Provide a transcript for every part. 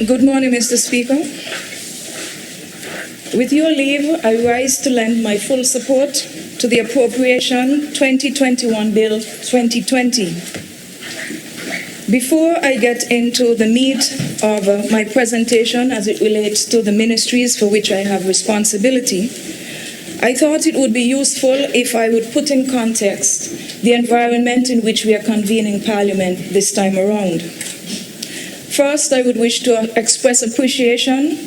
Good morning, Mr. Speaker. With your leave, I rise to lend my full support to the Appropriation 2021 Bill 2020. Before I get into the meat of my presentation as it relates to the ministries for which I have responsibility, I thought it would be useful if I would put in context the environment in which we are convening Parliament this time around. First, I would wish to express appreciation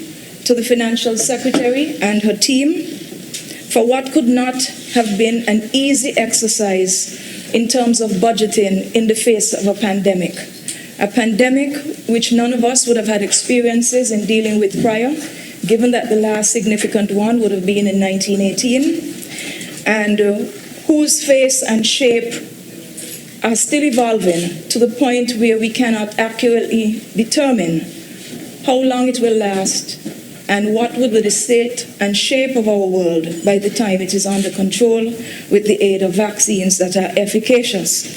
to the Financial Secretary and her team for what could not have been an easy exercise in terms of budgeting in the face of a pandemic which none of us would have had experiences in dealing with prior, given that the last significant one would have been in 1918, and whose face and shape are still evolving to the point where we cannot accurately determine how long it will last and what will be the state and shape of our world by the time it is under control with the aid of vaccines that are efficacious.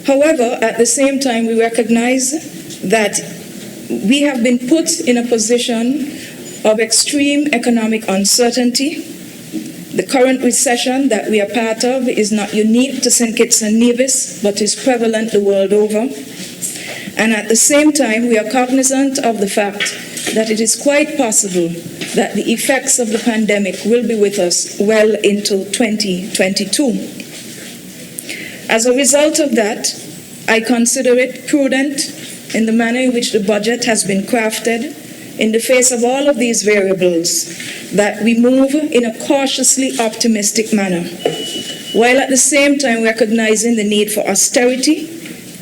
However, at the same time, we recognize that we have been put in a position of extreme economic uncertainty. The current recession that we are part of is not unique to St. Kitts and Nevis, but is prevalent the world over. And at the same time, we are cognizant of the fact that it is quite possible that the effects of the pandemic will be with us well into 2022. As a result of that, I consider it prudent in the manner in which the budget has been crafted, in the face of all of these variables, that we move in a cautiously optimistic manner, while at the same time recognizing the need for austerity,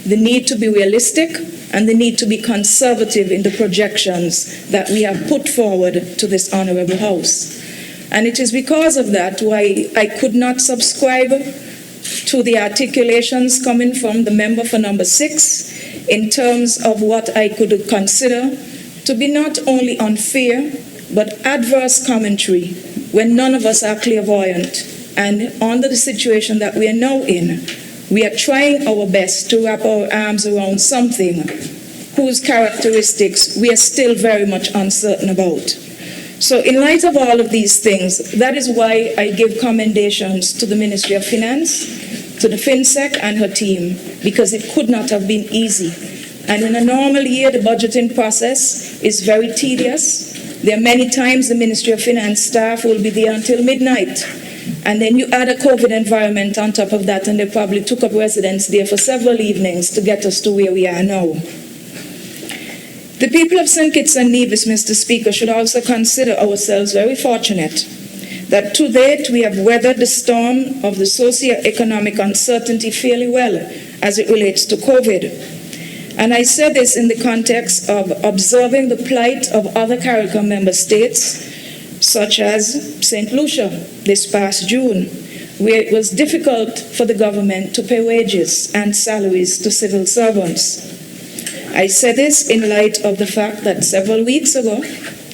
the need to be realistic, and the need to be conservative in the projections that we have put forward to this honorable House. And it is because of that why I could not subscribe to the articulations coming from the member for number 6 in terms of what I could consider to be not only unfair, but adverse commentary when none of us are clairvoyant. And under the situation that we are now in, we are trying our best to wrap our arms around something whose characteristics we are still very much uncertain about. So in light of all of these things, that is why I give commendations to the Ministry of Finance, to the FinSec and her team, because it could not have been easy. And in a normal year, the budgeting process is very tedious. There are many times the Ministry of Finance staff will be there until midnight. And then you add a COVID environment on top of that, and they probably took up residence there for several evenings to get us to where we are now. The people of St. Kitts and Nevis, Mr. Speaker, should also consider ourselves very fortunate that to date we have weathered the storm of the socio-economic uncertainty fairly well as it relates to COVID. And I say this in the context of observing the plight of other Caricom member states, such as St. Lucia this past June, where it was difficult for the government to pay wages and salaries to civil servants. I say this in light of the fact that several weeks ago,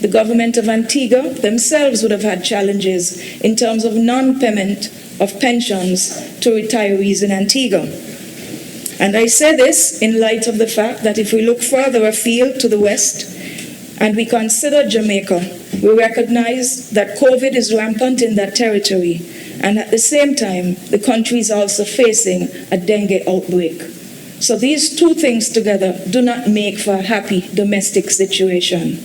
the government of Antigua themselves would have had challenges in terms of non-payment of pensions to retirees in Antigua. And I say this in light of the fact that if we look further afield to the west and we consider Jamaica, we recognize that COVID is rampant in that territory. And at the same time, the country is also facing a dengue outbreak. So these two things together do not make for a happy domestic situation.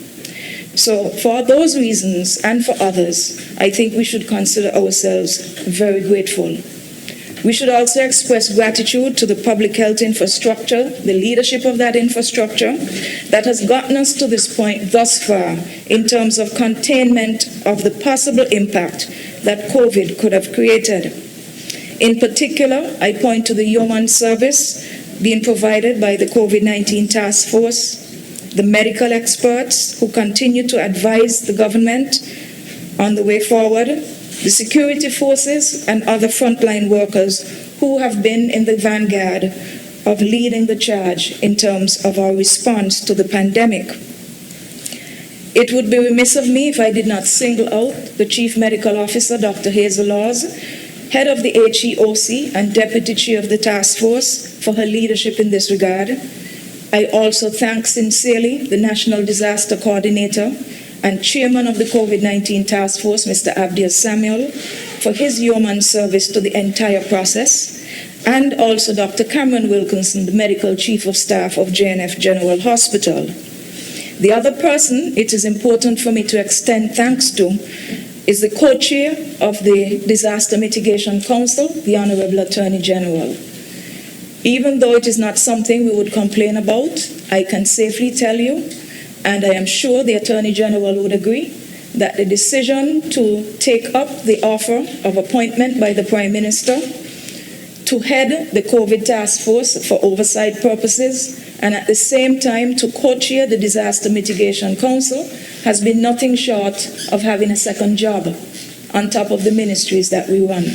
So for those reasons and for others, I think we should consider ourselves very grateful. We should also express gratitude to the public health infrastructure, the leadership of that infrastructure that has gotten us to this point thus far in terms of containment of the possible impact that COVID could have created. In particular, I point to the human service being provided by the COVID-19 task force, the medical experts who continue to advise the government on the way forward, the security forces and other frontline workers who have been in the vanguard of leading the charge in terms of our response to the pandemic. It would be remiss of me if I did not single out the Chief Medical Officer, Dr. Hazel Laws, head of the HEOC and Deputy Chair of the Task Force, for her leadership in this regard. I also thank sincerely the National Disaster Coordinator and Chairman of the COVID-19 Task Force, Mr. Abdiel Samuel, for his yeoman service to the entire process, and also Dr. Cameron Wilkinson, the Medical Chief of Staff of JNF General Hospital. The other person it is important for me to extend thanks to is the co-chair of the Disaster Mitigation Council, the Honorable Attorney General. Even though it is not something we would complain about, I can safely tell you, and I am sure the Attorney General would agree, that the decision to take up the offer of appointment by the Prime Minister to head the COVID task force for oversight purposes and at the same time to co-chair the Disaster Mitigation Council has been nothing short of having a second job on top of the ministries that we run.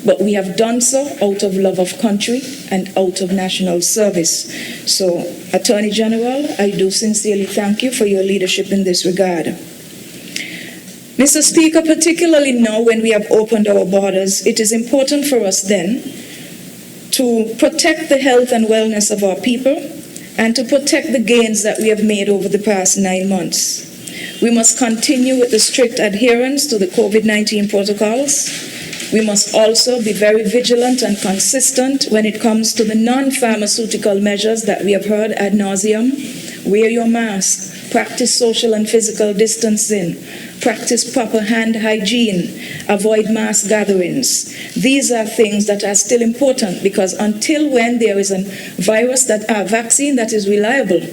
But we have done so out of love of country and out of national service. So, Attorney General, I do sincerely thank you for your leadership in this regard. Mr. Speaker, particularly now when we have opened our borders, it is important for us then to protect the health and wellness of our people and to protect the gains that we have made over the past 9 months. We must continue with the strict adherence to the COVID-19 protocols. We must also be very vigilant and consistent when it comes to the non-pharmaceutical measures that we have heard ad nauseum. Wear your mask, practice social and physical distancing, practice proper hand hygiene, avoid mass gatherings. These are things that are still important because until when there is a vaccine that is reliable,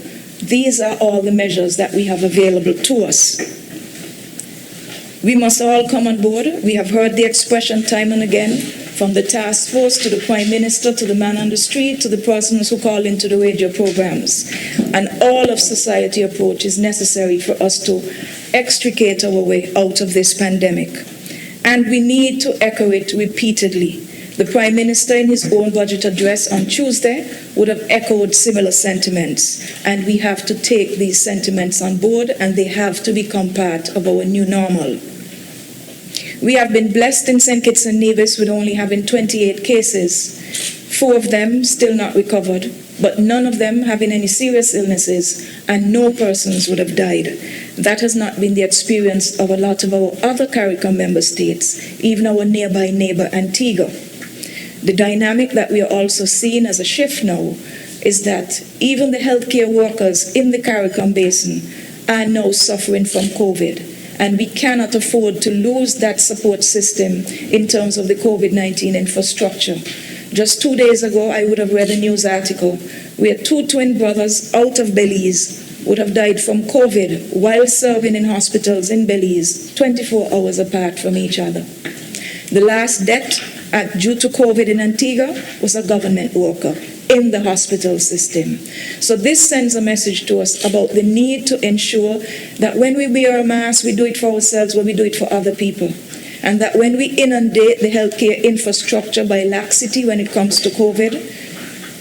these are all the measures that we have available to us. We must all come on board. We have heard the expression time and again, from the task force to the Prime Minister, to the man on the street, to the persons who call into the radio programs. And all of society approach is necessary for us to extricate our way out of this pandemic. And we need to echo it repeatedly. The Prime Minister in his own budget address on Tuesday would have echoed similar sentiments. And we have to take these sentiments on board and they have to become part of our new normal. We have been blessed in St. Kitts and Nevis with only having 28 cases, 4 of them still not recovered, but none of them having any serious illnesses, and no persons would have died. That has not been the experience of a lot of our other Caricom member states, even our nearby neighbor Antigua. The dynamic that we are also seeing as a shift now is that even the healthcare workers in the Caricom Basin are now suffering from COVID. And we cannot afford to lose that support system in terms of the COVID-19 infrastructure. Just 2 days ago, I would have read a news article where 2 twin brothers out of Belize would have died from COVID while serving in hospitals in Belize, 24 hours apart from each other. The last death due to COVID in Antigua was a government worker in the hospital system. So this sends a message to us about the need to ensure that when we wear a mask, we do it for ourselves, but we do it for other people. And that when we inundate the healthcare infrastructure by laxity when it comes to COVID,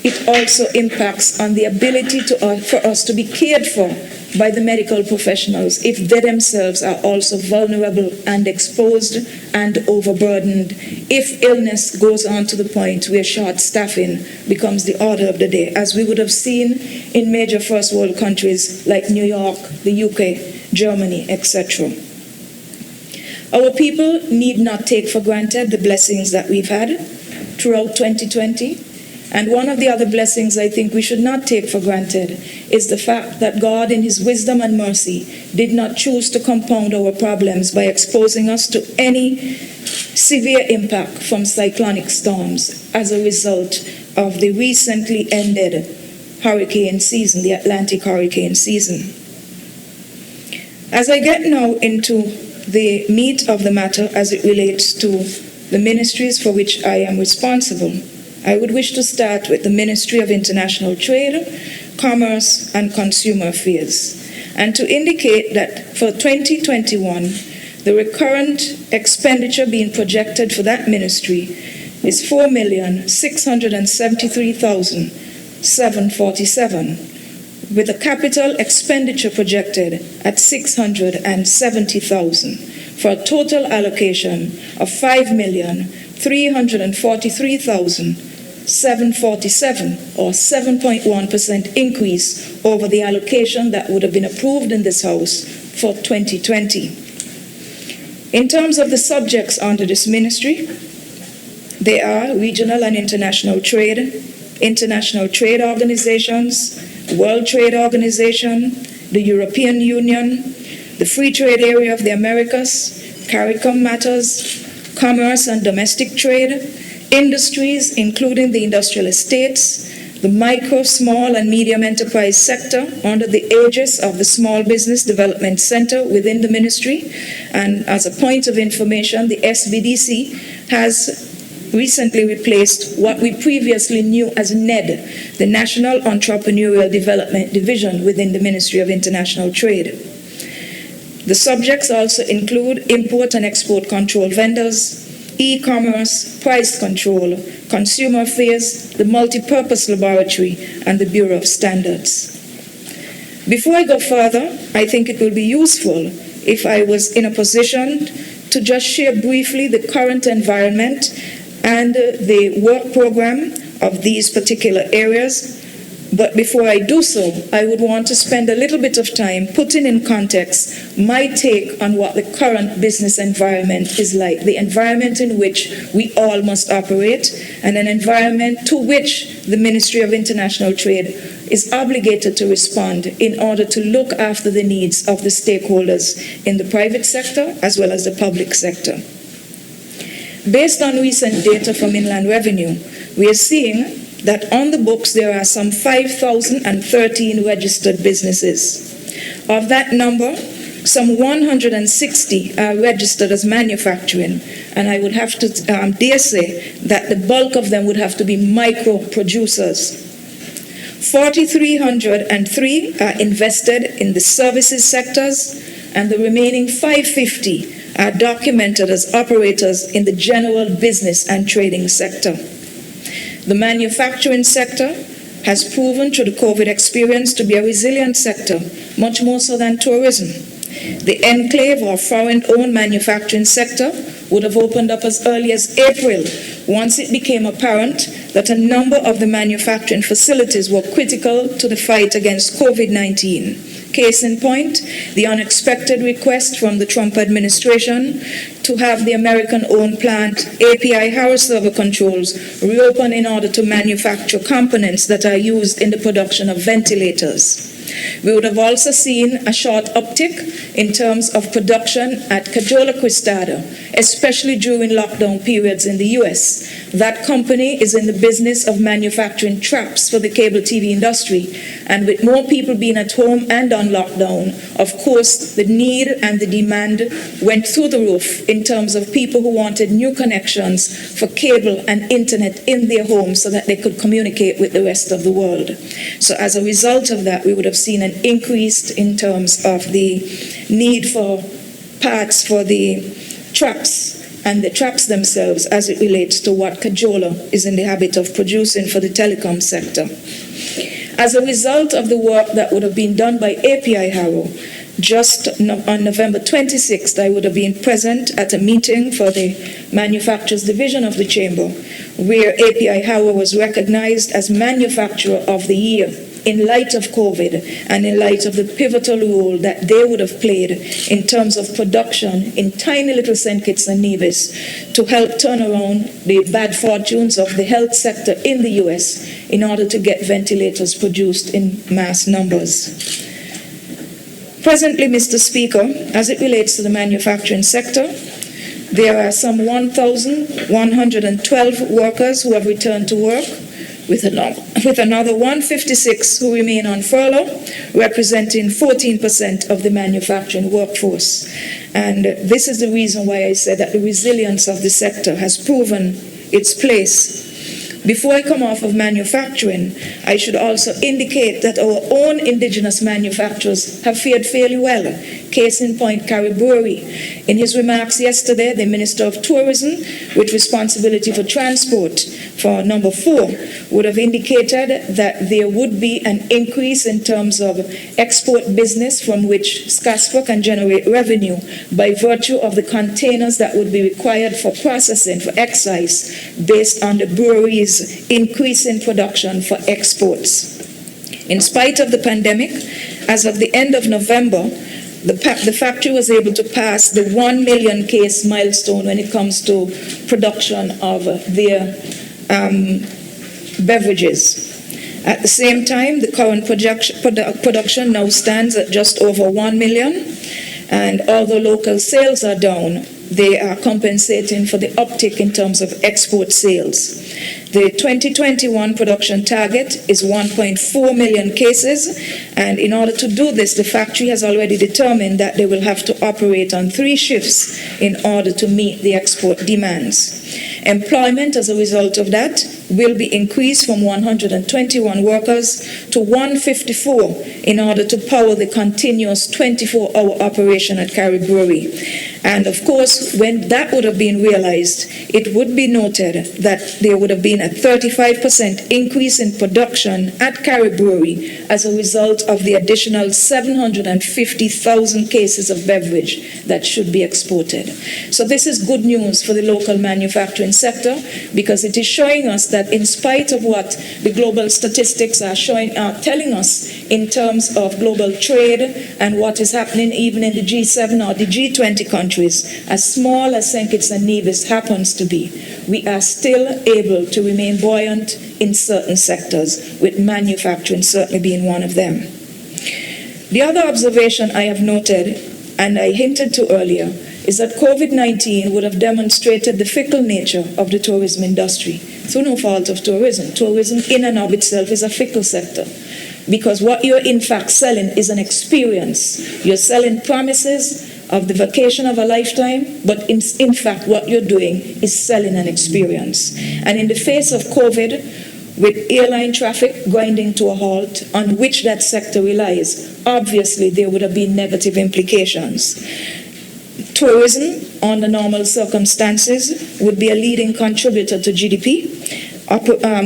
it also impacts on the ability for us to be cared for by the medical professionals if they themselves are also vulnerable and exposed and overburdened, if illness goes on to the point where short staffing becomes the order of the day, as we would have seen in major first world countries like New York, the UK, Germany, etc. Our people need not take for granted the blessings that we've had throughout 2020. And one of the other blessings I think we should not take for granted is the fact that God, in his wisdom and mercy, did not choose to compound our problems by exposing us to any severe impact from cyclonic storms as a result of the recently ended hurricane season, the Atlantic hurricane season. As I get now into the meat of the matter as it relates to the ministries for which I am responsible, I would wish to start with the Ministry of International Trade, Commerce and Consumer Affairs, and to indicate that for 2021, the recurrent expenditure being projected for that ministry is $4,673,747, with a capital expenditure projected at $670,000, for a total allocation of $5,343,7 747, or 7.1% increase over the allocation that would have been approved in this House for 2020. In terms of the subjects under this ministry, they are regional and international trade organizations, World Trade Organization, the European Union, the Free Trade Area of the Americas, Caricom Matters, commerce and domestic trade, industries including the industrial estates, the micro, small and medium enterprise sector under the aegis of the Small Business Development Center within the ministry. And as a point of information, the SBDC has recently replaced what we previously knew as NED, the National Entrepreneurial Development Division within the Ministry of International Trade. The subjects also include import and export control vendors, e-commerce, price control, consumer affairs, the multi-purpose laboratory, and the Bureau of Standards. Before I go further, I think it will be useful if I was in a position to just share briefly the current environment and the work program of these particular areas. But before I do so, I would want to spend a little bit of time putting in context my take on what the current business environment is like, the environment in which we all must operate, and an environment to which the Ministry of International Trade is obligated to respond in order to look after the needs of the stakeholders in the private sector as well as the public sector. Based on recent data from Inland Revenue, we are seeing that on the books there are some 5,013 registered businesses. Of that number, some 160 are registered as manufacturing, and I would have to dare say that the bulk of them would have to be micro producers. 4,303 are invested in the services sectors, and the remaining 550 are documented as operators in the general business and trading sector. The manufacturing sector has proven through the COVID experience to be a resilient sector, much more so than tourism. The enclave or foreign-owned manufacturing sector would have opened up as early as April, once it became apparent that a number of the manufacturing facilities were critical to the fight against COVID-19. Case in point, the unexpected request from the Trump administration to have the American-owned plant API Harrow Server Controls reopen in order to manufacture components that are used in the production of ventilators. We would have also seen a short uptick in terms of production at Cajola Cristado, especially during lockdown periods in the US. That company is in the business of manufacturing traps for the cable TV industry, and with more people being at home and on lockdown, of course, the need and the demand went through the roof in terms of people who wanted new connections for cable and internet in their homes so that they could communicate with the rest of the world. So as a result of that, we would have seen an increase in terms of the need for parts for the traps and the traps themselves as it relates to what Cajola is in the habit of producing for the telecom sector. As a result of the work that would have been done by API Harrow, just on November 26th, I would have been present at a meeting for the Manufacturers Division of the Chamber, where API Harrow was recognized as Manufacturer of the Year in light of COVID and in light of the pivotal role that they would have played in terms of production in tiny little St. Kitts and Nevis to help turn around the bad fortunes of the health sector in the US in order to get ventilators produced in mass numbers. Presently, Mr. Speaker, as it relates to the manufacturing sector, there are some 1,112 workers who have returned to work, with another 156 who remain on furlough, representing 14% of the manufacturing workforce. And this is the reason why I said that the resilience of the sector has proven its place. Before I come off of manufacturing, I should also indicate that our own indigenous manufacturers have fared fairly well. Case in point, Cariburi. In his remarks yesterday, the Minister of Tourism, with responsibility for transport, for number 4, would have indicated that there would be an increase in terms of export business from which SCASPA can generate revenue by virtue of the containers that would be required for processing, for excise, based on the breweries is increasing production for exports. In spite of the pandemic, as of the end of November, the factory was able to pass the 1 million case milestone when it comes to production of their beverages. At the same time, the current production now stands at just over 1 million, and although local sales are down, they are compensating for the uptick in terms of export sales. The 2021 production target is 1.4 million cases, and in order to do this, the factory has already determined that they will have to operate on 3 shifts in order to meet the export demands. Employment as a result of that will be increased from 121 workers to 154 in order to power the continuous 24-hour operation at Carib Brewery. And of course, when that would have been realized, it would be noted that there would have been a 35% increase in production at Carib Brewery as a result of the additional 750,000 cases of beverage that should be exported. So this is good news for the local manufacturing sector, because it is showing us that in spite of what the global statistics are telling us in terms of global trade and what is happening even in the G7 or the G20 countries, as small as St. Kitts and Nevis happens to be, we are still able to remain buoyant in certain sectors, with manufacturing certainly being one of them. The other observation I have noted, and I hinted to earlier, is that COVID-19 would have demonstrated the fickle nature of the tourism industry. Through no fault of tourism. Tourism in and of itself is a fickle sector, because what you're in fact selling is an experience. You're selling promises of the vacation of a lifetime, but in fact what you're doing is selling an experience. And in the face of COVID, with airline traffic grinding to a halt on which that sector relies, obviously there would have been negative implications. Tourism, under normal circumstances, would be a leading contributor to GDP,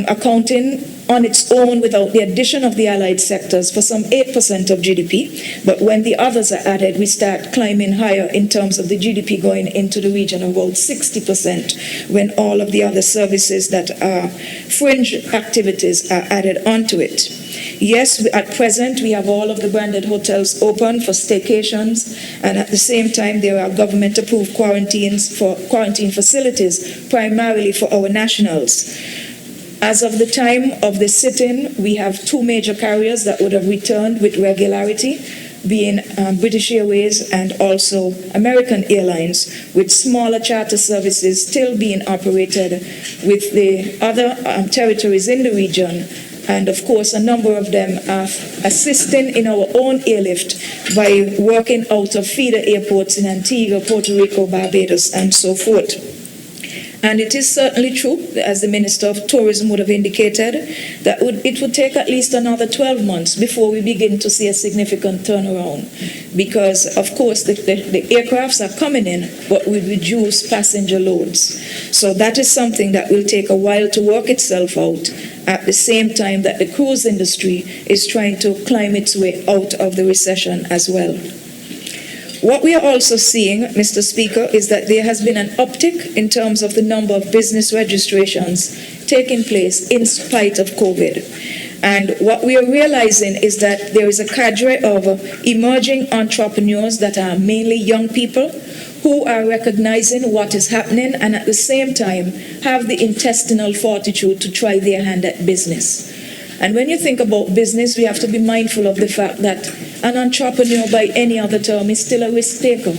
accounting on its own without the addition of the allied sectors for some 8% of GDP. But when the others are added, we start climbing higher in terms of the GDP going into the region of about 60% when all of the other services that are fringe activities are added onto it. Yes, at present, we have all of the branded hotels open for staycations, and at the same time, there are government-approved quarantine facilities, primarily for our nationals. As of the time of the sit-in, we have 2 major carriers that would have returned with regularity, being British Airways and also American Airlines, with smaller charter services still being operated with the other territories in the region. And of course, a number of them are assisting in our own airlift by working out of feeder airports in Antigua, Puerto Rico, Barbados, and so forth. And it is certainly true, as the Minister of Tourism would have indicated, that it would take at least another 12 months before we begin to see a significant turnaround. Because, of course, the aircrafts are coming in, but with reduced passenger loads. So that is something that will take a while to work itself out, at the same time that the cruise industry is trying to climb its way out of the recession as well. What we are also seeing, Mr. Speaker, is that there has been an uptick in terms of the number of business registrations taking place in spite of COVID. And what we are realizing is that there is a cadre of emerging entrepreneurs that are mainly young people who are recognizing what is happening and at the same time have the intestinal fortitude to try their hand at business. And when you think about business, we have to be mindful of the fact that an entrepreneur, by any other term, is still a risk taker.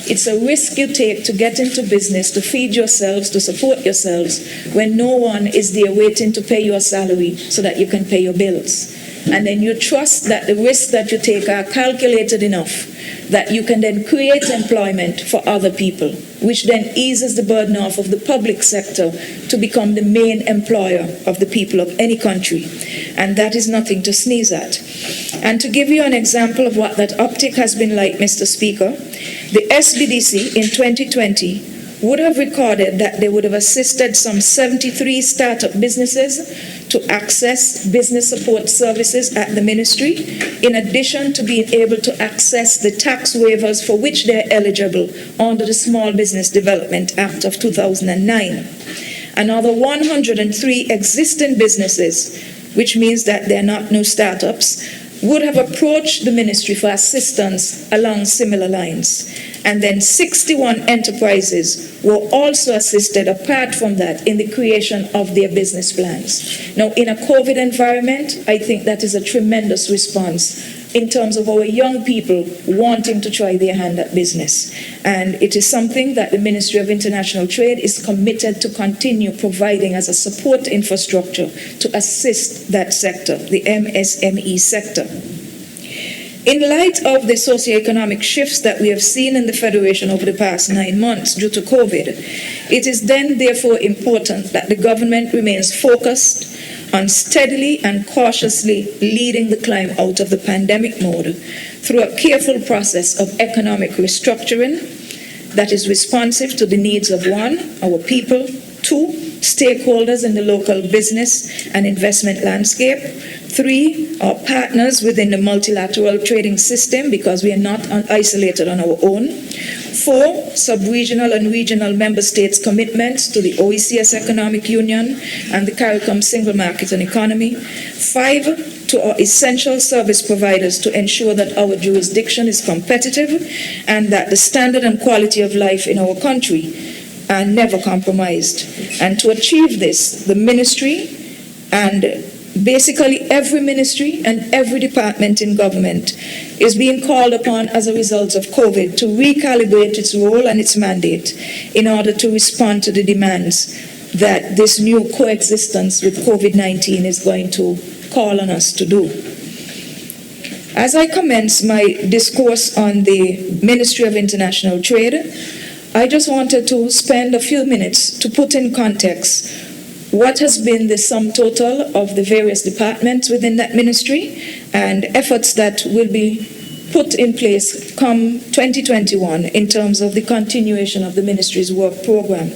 It's a risk you take to get into business, to feed yourselves, to support yourselves, when no one is there waiting to pay your salary so that you can pay your bills. And then you trust that the risks that you take are calculated enough that you can then create employment for other people, which then eases the burden off of the public sector to become the main employer of the people of any country. And that is nothing to sneeze at. And to give you an example of what that uptick has been like, Mr. Speaker, the SBDC in 2020 would have recorded that they would have assisted some 73 startup businesses to access business support services at the ministry, in addition to being able to access the tax waivers for which they're eligible under the Small Business Development Act of 2009. Another 103 existing businesses, which means that they're not new startups, would have approached the ministry for assistance along similar lines. And then 61 enterprises were also assisted apart from that in the creation of their business plans. Now, in a COVID environment, I think that is a tremendous response in terms of our young people wanting to try their hand at business. And it is something that the Ministry of International Trade is committed to continue providing as a support infrastructure to assist that sector, the MSME sector. In light of the socioeconomic shifts that we have seen in the Federation over the past 9 months due to COVID, it is then therefore important that the government remains focused on steadily and cautiously leading the climb out of the pandemic mode through a careful process of economic restructuring that is responsive to the needs of 1, our people, 2, stakeholders in the local business and investment landscape, 3, our partners within the multilateral trading system because we are not isolated on our own, 4, sub-regional and regional member states' commitments to the OECS Economic Union and the Caricom Single Market and Economy, 5, to our essential service providers to ensure that our jurisdiction is competitive and that the standard and quality of life in our country are never compromised. And to achieve this, the ministry and basically every ministry and every department in government is being called upon as a result of COVID to recalibrate its role and its mandate in order to respond to the demands that this new coexistence with COVID-19 is going to call on us to do. As I commence my discourse on the Ministry of International Trade, I just wanted to spend a few minutes to put in context what has been the sum total of the various departments within that ministry and efforts that will be put in place come 2021 in terms of the continuation of the ministry's work program.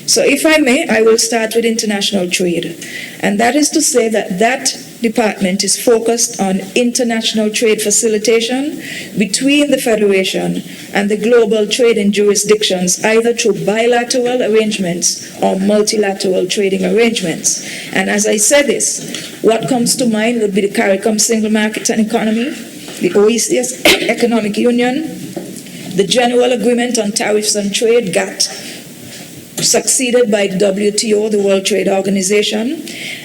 So if I may, I will start with international trade. And that is to say that that department is focused on international trade facilitation between the Federation and the global trading jurisdictions, either through bilateral arrangements or multilateral trading arrangements. And as I said this, what comes to mind would be the Caricom Single Market and Economy, the OECS Economic Union, the General Agreement on Tariffs and Trade, GATT, succeeded by the WTO, the World Trade Organization,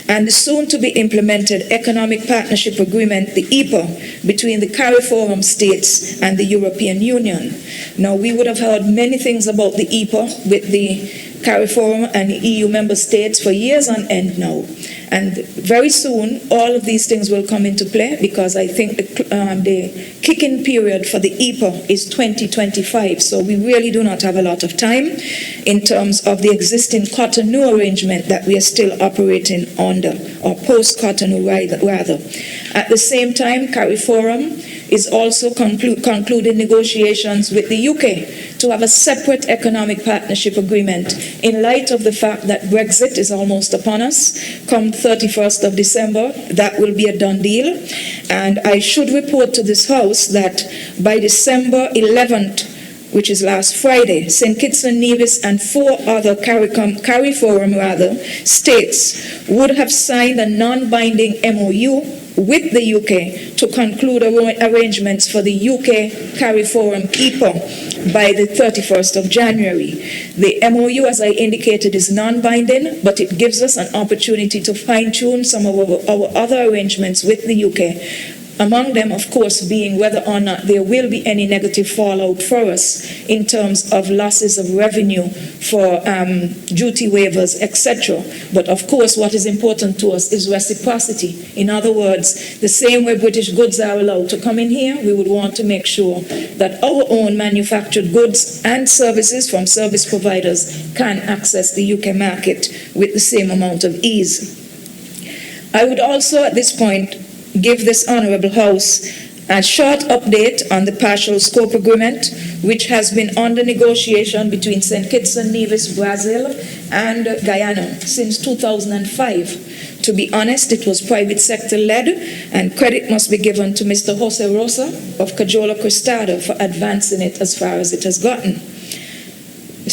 and the soon-to-be implemented Economic Partnership Agreement, the EPA, between the CARIFORUM states and the European Union. Now, we would have heard many things about the EPA with the CARIFORUM and the EU member states for years on end now. And very soon, all of these things will come into play because I think the kick-in period for the EPA is 2025. So we really do not have a lot of time in terms of the existing Cotonou arrangement that we are still operating under, or post-Cotonou rather. At the same time, CARIFORUM is also concluding negotiations with the UK to have a separate economic partnership agreement in light of the fact that Brexit is almost upon us. Come 31st of December, that will be a done deal. And I should report to this House that by December 11th, which is last Friday, St. Kitts and Nevis and 4 other CARIFORUM states would have signed a non-binding MOU with the UK to conclude arrangements for the UK CARIFORUM EPA by the 31st of January. The MOU, as I indicated, is non-binding, but it gives us an opportunity to fine-tune some of our other arrangements with the UK. Among them, of course, being whether or not there will be any negative fallout for us in terms of losses of revenue for duty waivers, etc. But of course, what is important to us is reciprocity. In other words, the same way British goods are allowed to come in here, we would want to make sure that our own manufactured goods and services from service providers can access the UK market with the same amount of ease. I would also, at this point, give this Honourable House a short update on the partial scope agreement, which has been under negotiation between St. Kitts and Nevis, Brazil, and Guyana since 2005. To be honest, it was private sector-led, and credit must be given to Mr. Jose Rosa of Cajola Cristado for advancing it as far as it has gotten.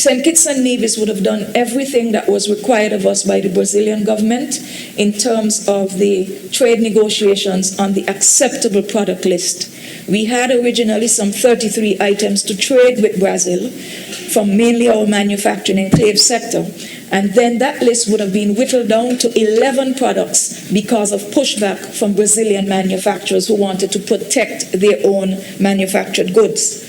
St. Kitts and Nevis would have done everything that was required of us by the Brazilian government in terms of the trade negotiations on the acceptable product list. We had originally some 33 items to trade with Brazil from mainly our manufacturing enclave sector. And then that list would have been whittled down to 11 products because of pushback from Brazilian manufacturers who wanted to protect their own manufactured goods.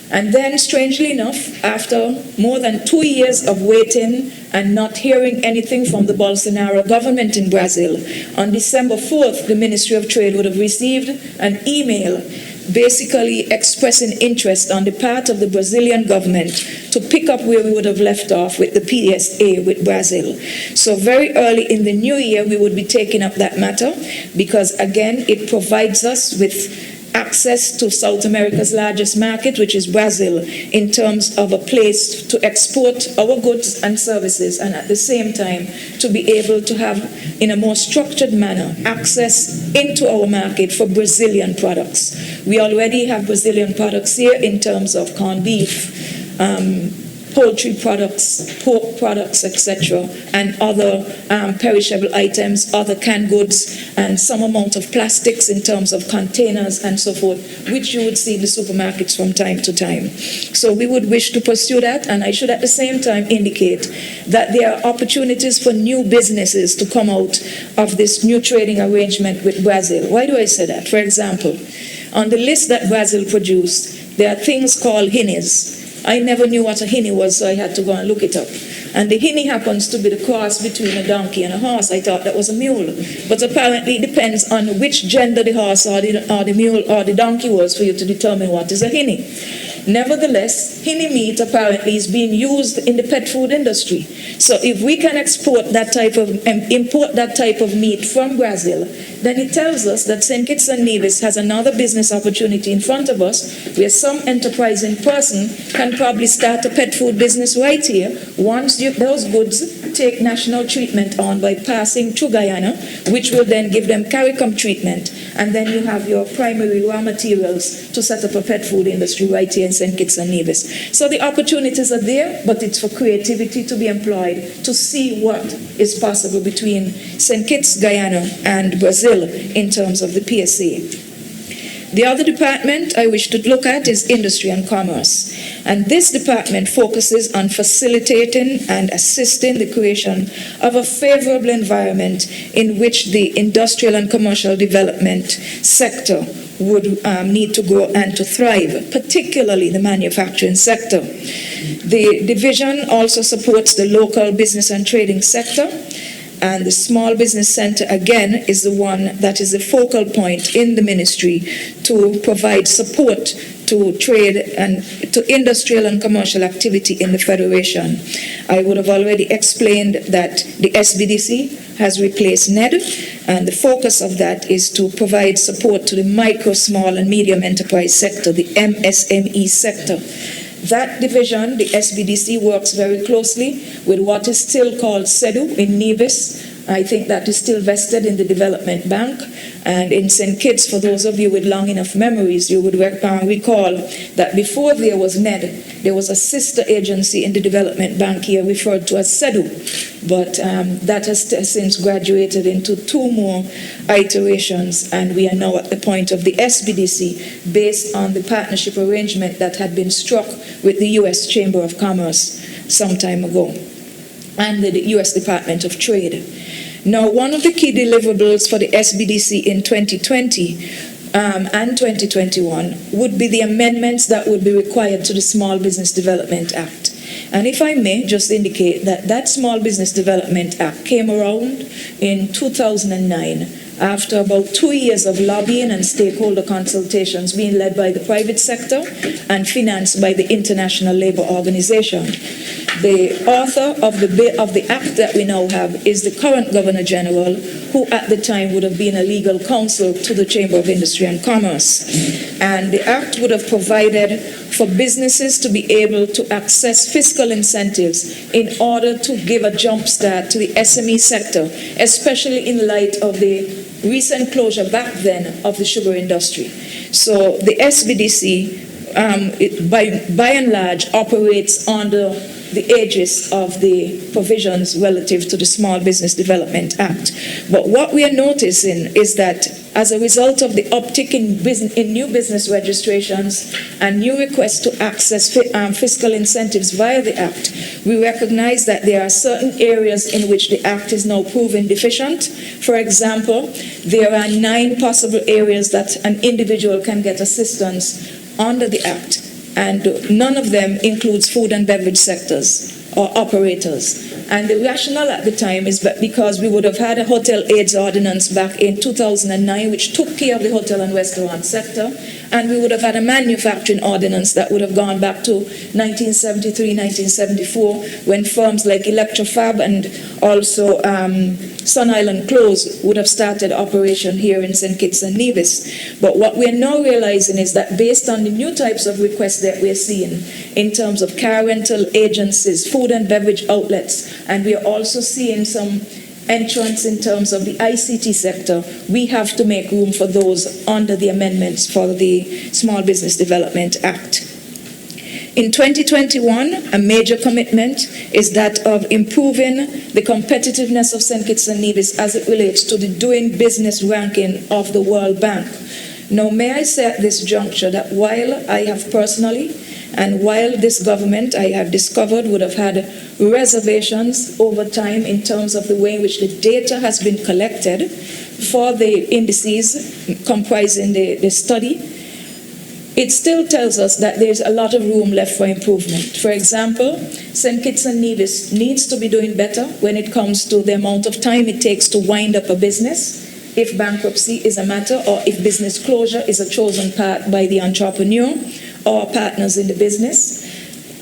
And then, strangely enough, after more than 2 years of waiting and not hearing anything from the Bolsonaro government in Brazil, on December 4th, the Ministry of Trade would have received an email basically expressing interest on the part of the Brazilian government to pick up where we would have left off with the PSA with Brazil. So very early in the new year, we would be taking up that matter because, again, it provides us with access to South America's largest market, which is Brazil, in terms of a place to export our goods and services, and at the same time to be able to have, in a more structured manner, access into our market for Brazilian products. We already have Brazilian products here in terms of corned beef, poultry products, pork products, etc., and other perishable items, other canned goods, and some amount of plastics in terms of containers and so forth, which you would see in the supermarkets from time to time. So we would wish to pursue that, and I should at the same time indicate that there are opportunities for new businesses to come out of this new trading arrangement with Brazil. Why do I say that? For example, on the list that Brazil produced, there are things called hinnies. I never knew what a hinny was, so I had to go and look it up. And the hinny happens to be the cross between a donkey and a horse. I thought that was a mule. But apparently it depends on which gender the horse or the mule or the donkey was for you to determine what is a hinny. Nevertheless, hinny meat apparently is being used in the pet food industry. So if we can import that type of meat from Brazil, then it tells us that St. Kitts and Nevis has another business opportunity in front of us where some enterprising person can probably start a pet food business right here once those goods take national treatment on by passing through Guyana, which will then give them Caricom treatment, and then you have your primary raw materials to set up a pet food industry right here in St. Kitts and Nevis. So the opportunities are there, but it's for creativity to be employed to see what is possible between St. Kitts, Guyana, and Brazil in terms of the PSA. The other department I wish to look at is Industry and Commerce. And this department focuses on facilitating and assisting the creation of a favorable environment in which the industrial and commercial development sector would need to grow and to thrive, particularly the manufacturing sector. The division also supports the local business and trading sector. And the Small Business Center, again, is the one that is the focal point in the ministry to provide support to trade and to industrial and commercial activity in the Federation. I would have already explained that the SBDC has replaced NED, and the focus of that is to provide support to the micro, small, and medium enterprise sector, the MSME sector. That division, the SBDC, works very closely with what is still called CEDU in Nevis. I think that is still vested in the Development Bank. And in St. Kitts, for those of you with long enough memories, you would recall that before there was NED, there was a sister agency in the Development Bank here referred to as CEDU. But that has since graduated into 2 more iterations, and we are now at the point of the SBDC based on the partnership arrangement that had been struck with the U.S. Chamber of Commerce some time ago and the U.S. Department of Trade. Now, one of the key deliverables for the SBDC in 2020 and 2021 would be the amendments that would be required to the Small Business Development Act. And if I may just indicate that that Small Business Development Act came around in 2009 after about 2 years of lobbying and stakeholder consultations being led by the private sector and financed by the International Labour Organization. The author of the act that we now have is the current Governor General, who at the time would have been a legal counsel to the Chamber of Industry and Commerce. And the act would have provided for businesses to be able to access fiscal incentives in order to give a jump start to the SME sector, especially in light of the recent closure back then of the sugar industry. So the SBDC it by and large operates under the aegis of the provisions relative to the Small Business Development Act. But what we are noticing is that as a result of the uptick in new business registrations and new requests to access fiscal incentives via the Act, we recognize that there are certain areas in which the Act is now proven deficient. For example, there are 9 possible areas that an individual can get assistance under the Act, and none of them includes food and beverage sectors or operators. And the rationale at the time is that because we would have had a hotel aids ordinance back in 2009, which took care of the hotel and restaurant sector, and we would have had a manufacturing ordinance that would have gone back to 1973, 1974, when firms like Electrofab and also Sun Island Clothes would have started operation here in St. Kitts and Nevis. But what we're now realizing is that based on the new types of requests that we're seeing in terms of car rental agencies, food and beverage outlets, and we are also seeing some entrance in terms of the ICT sector, we have to make room for those under the amendments for the Small Business Development Act. In 2021, a major commitment is that of improving the competitiveness of St. Kitts and Nevis as it relates to the doing business ranking of the World Bank. Now, may I say at this juncture that while I have personally and while this government, I have discovered, would have had reservations over time in terms of the way in which the data has been collected for the indices comprising the study, it still tells us that there's a lot of room left for improvement. For example, St. Kitts and Nevis needs to be doing better when it comes to the amount of time it takes to wind up a business, if bankruptcy is a matter, or if business closure is a chosen path by the entrepreneur or partners in the business.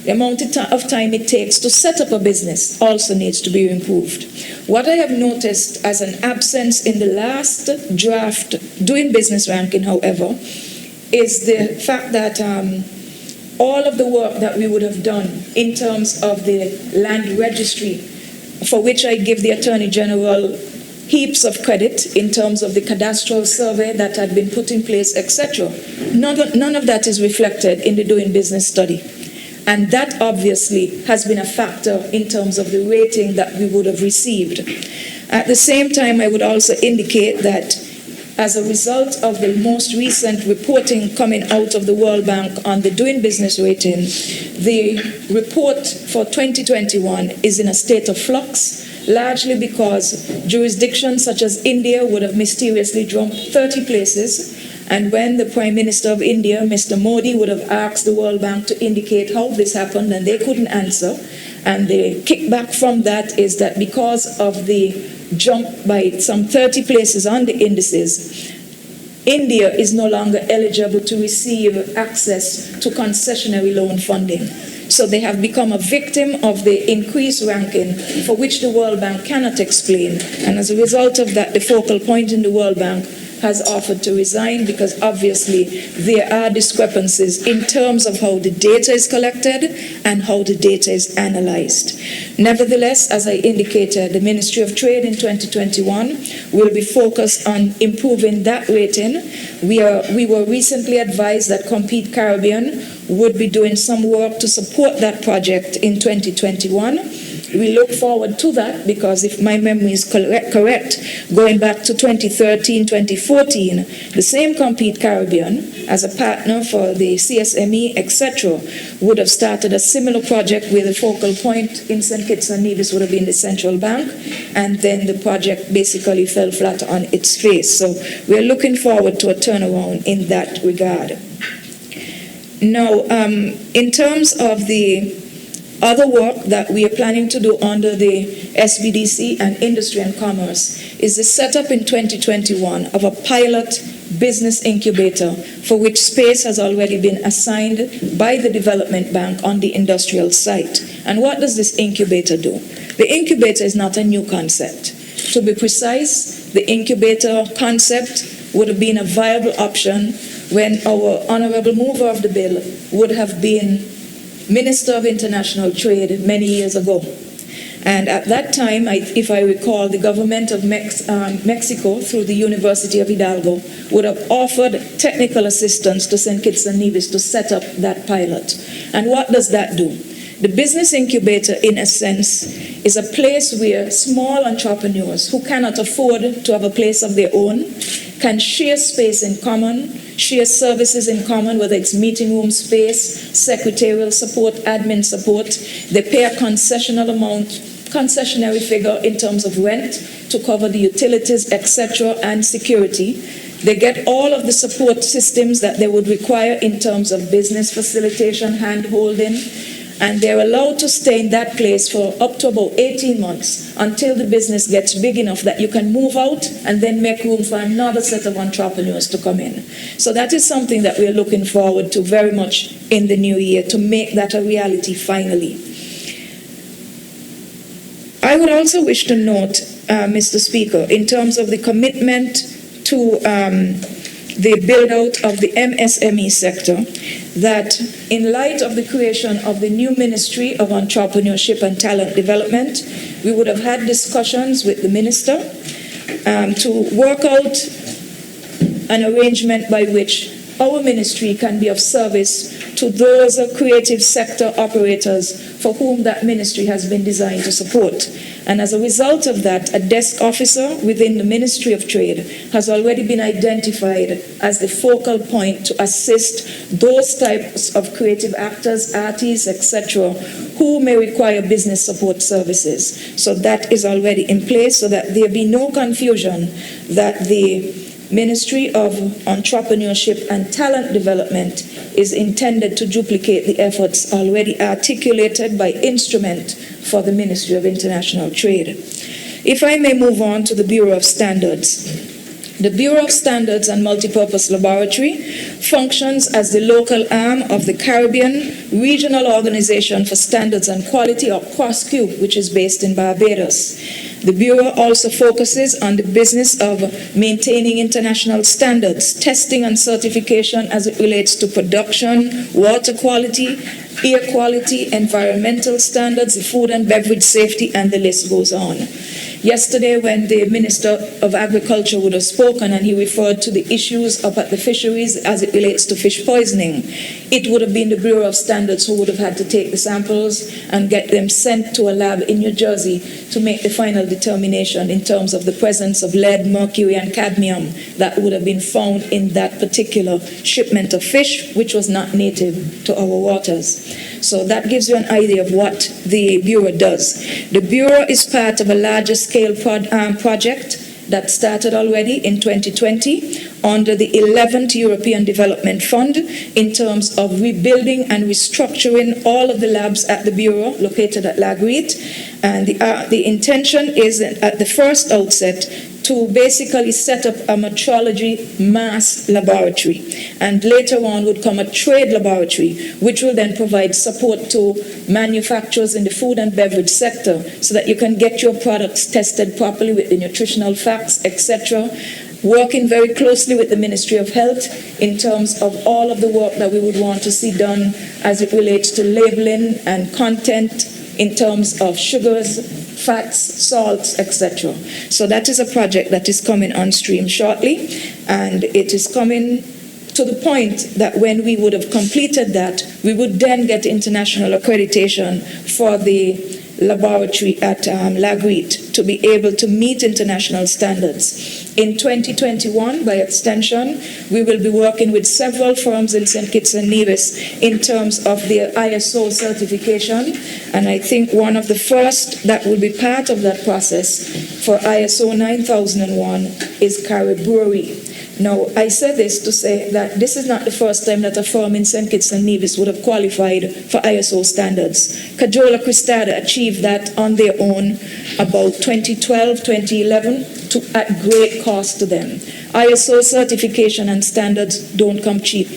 The amount of time it takes to set up a business also needs to be improved. What I have noticed as an absence in the last draft doing business ranking, however, is the fact that all of the work that we would have done in terms of the land registry, for which I give the Attorney General heaps of credit in terms of the cadastral survey that had been put in place, etc. None of that is reflected in the doing business study. And that obviously has been a factor in terms of the rating that we would have received. At the same time, I would also indicate that as a result of the most recent reporting coming out of the World Bank on the doing business rating, the report for 2021 is in a state of flux, largely because jurisdictions such as India would have mysteriously jumped 30 places, and when the Prime Minister of India, Mr. Modi, would have asked the World Bank to indicate how this happened, and they couldn't answer, and the kickback from that is that because of the jump by some 30 places on the indices, India is no longer eligible to receive access to concessionary loan funding. So they have become a victim of the increased ranking for which the World Bank cannot explain. And as a result of that, the focal point in the World Bank has offered to resign because obviously there are discrepancies in terms of how the data is collected and how the data is analyzed. Nevertheless, as I indicated, the Ministry of Trade in 2021 will be focused on improving that rating. We were recently advised that Compete Caribbean would be doing some work to support that project in 2021. We look forward to that because if my memory is correct, going back to 2013, 2014, the same Compete Caribbean, as a partner for the CSME, etc., would have started a similar project where the focal point in St. Kitts and Nevis would have been the central bank, and then the project basically fell flat on its face. So we're looking forward to a turnaround in that regard. Now, in terms of the other work that we are planning to do under the SBDC and Industry and Commerce is the setup in 2021 of a pilot business incubator for which space has already been assigned by the Development Bank on the industrial site. And what does this incubator do? The incubator is not a new concept. To be precise, the incubator concept would have been a viable option when our honorable mover of the bill would have been Minister of International Trade many years ago. And at that time, if I recall, the government of Mexico, through the University of Hidalgo, would have offered technical assistance to St. Kitts and Nevis to set up that pilot. And what does that do? The business incubator, in a sense, is a place where small entrepreneurs who cannot afford to have a place of their own can share space in common, share services in common, whether it's meeting room space, secretarial support, admin support. They pay a concessionary figure in terms of rent to cover the utilities, etc., and security. They get all of the support systems that they would require in terms of business facilitation, hand-holding, and they're allowed to stay in that place for up to about 18 months until the business gets big enough that you can move out and then make room for another set of entrepreneurs to come in. So that is something that we're looking forward to very much in the new year, to make that a reality finally. I would also wish to note, Mr. Speaker, in terms of the commitment to the build-out of the MSME sector, that in light of the creation of the new Ministry of Entrepreneurship and Talent Development, we would have had discussions with the Minister to work out an arrangement by which our ministry can be of service to those creative sector operators for whom that ministry has been designed to support. And as a result of that, a desk officer within the Ministry of Trade has already been identified as the focal point to assist those types of creative actors, artists, etc., who may require business support services. So that is already in place so that there be no confusion that the Ministry of Entrepreneurship and Talent Development is intended to duplicate the efforts already articulated by instrument for the Ministry of International Trade. If I may move on to the Bureau of Standards. The Bureau of Standards and Multipurpose Laboratory functions as the local arm of the Caribbean Regional Organization for Standards and Quality, or COSQ, which is based in Barbados. The Bureau also focuses on the business of maintaining international standards, testing and certification as it relates to production, water quality, air quality, environmental standards, food and beverage safety, and the list goes on. Yesterday, when the Minister of Agriculture would have spoken and he referred to the issues up at the fisheries as it relates to fish poisoning, it would have been the Bureau of Standards who would have had to take the samples and get them sent to a lab in New Jersey to make the final determination in terms of the presence of lead, mercury, and cadmium that would have been found in that particular shipment of fish, which was not native to our waters. So that gives you an idea of what the Bureau does. The Bureau is part of a larger scale project that started already in 2020 under the 11th European Development Fund in terms of rebuilding and restructuring all of the labs at the Bureau located at Lagreet. And the intention is at the first outset to basically set up a metrology mass laboratory. And later on would come a trade laboratory, which will then provide support to manufacturers in the food and beverage sector so that you can get your products tested properly with the nutritional facts, etc., working very closely with the Ministry of Health in terms of all of the work that we would want to see done as it relates to labeling and content in terms of sugars, fats, salts, etc. So that is a project that is coming on stream shortly, and it is coming to the point that when we would have completed that, we would then get international accreditation for the laboratory at Lagreet to be able to meet international standards. In 2021, by extension, we will be working with several firms in St. Kitts and Nevis in terms of their ISO certification, and I think one of the first that will be part of that process for ISO 9001 is Caribbean Brewery. Now, I say this to say that this is not the first time that a firm in St. Kitts and Nevis would have qualified for ISO standards. Cajola Cristada achieved that on their own about 2012, 2011, at great cost to them. ISO certification and standards don't come cheap.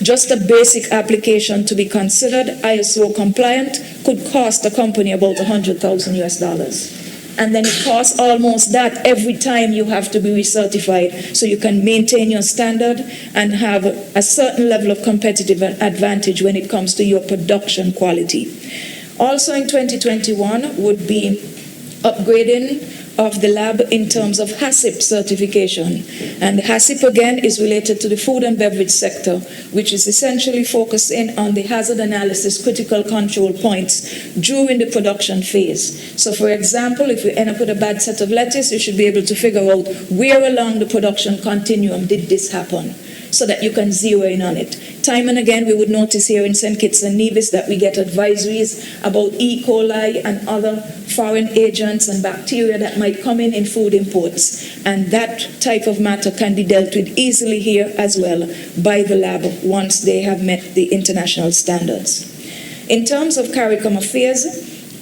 Just a basic application to be considered ISO compliant could cost a company about $100,000 US. And then it costs almost that every time you have to be recertified so you can maintain your standard and have a certain level of competitive advantage when it comes to your production quality. Also in 2021 would be upgrading of the lab in terms of Hassip Certification. And Hassip, again, is related to the food and beverage sector, which is essentially focusing on the hazard analysis critical control points during the production phase. So, for example, if you end up with a bad set of lettuce, you should be able to figure out where along the production continuum did this happen, so that you can zero in on it. Time and again, we would notice here in St. Kitts and Nevis that we get advisories about E. coli and other foreign agents and bacteria that might come in food imports. And that type of matter can be dealt with easily here as well by the lab once they have met the international standards. In terms of Caricom Affairs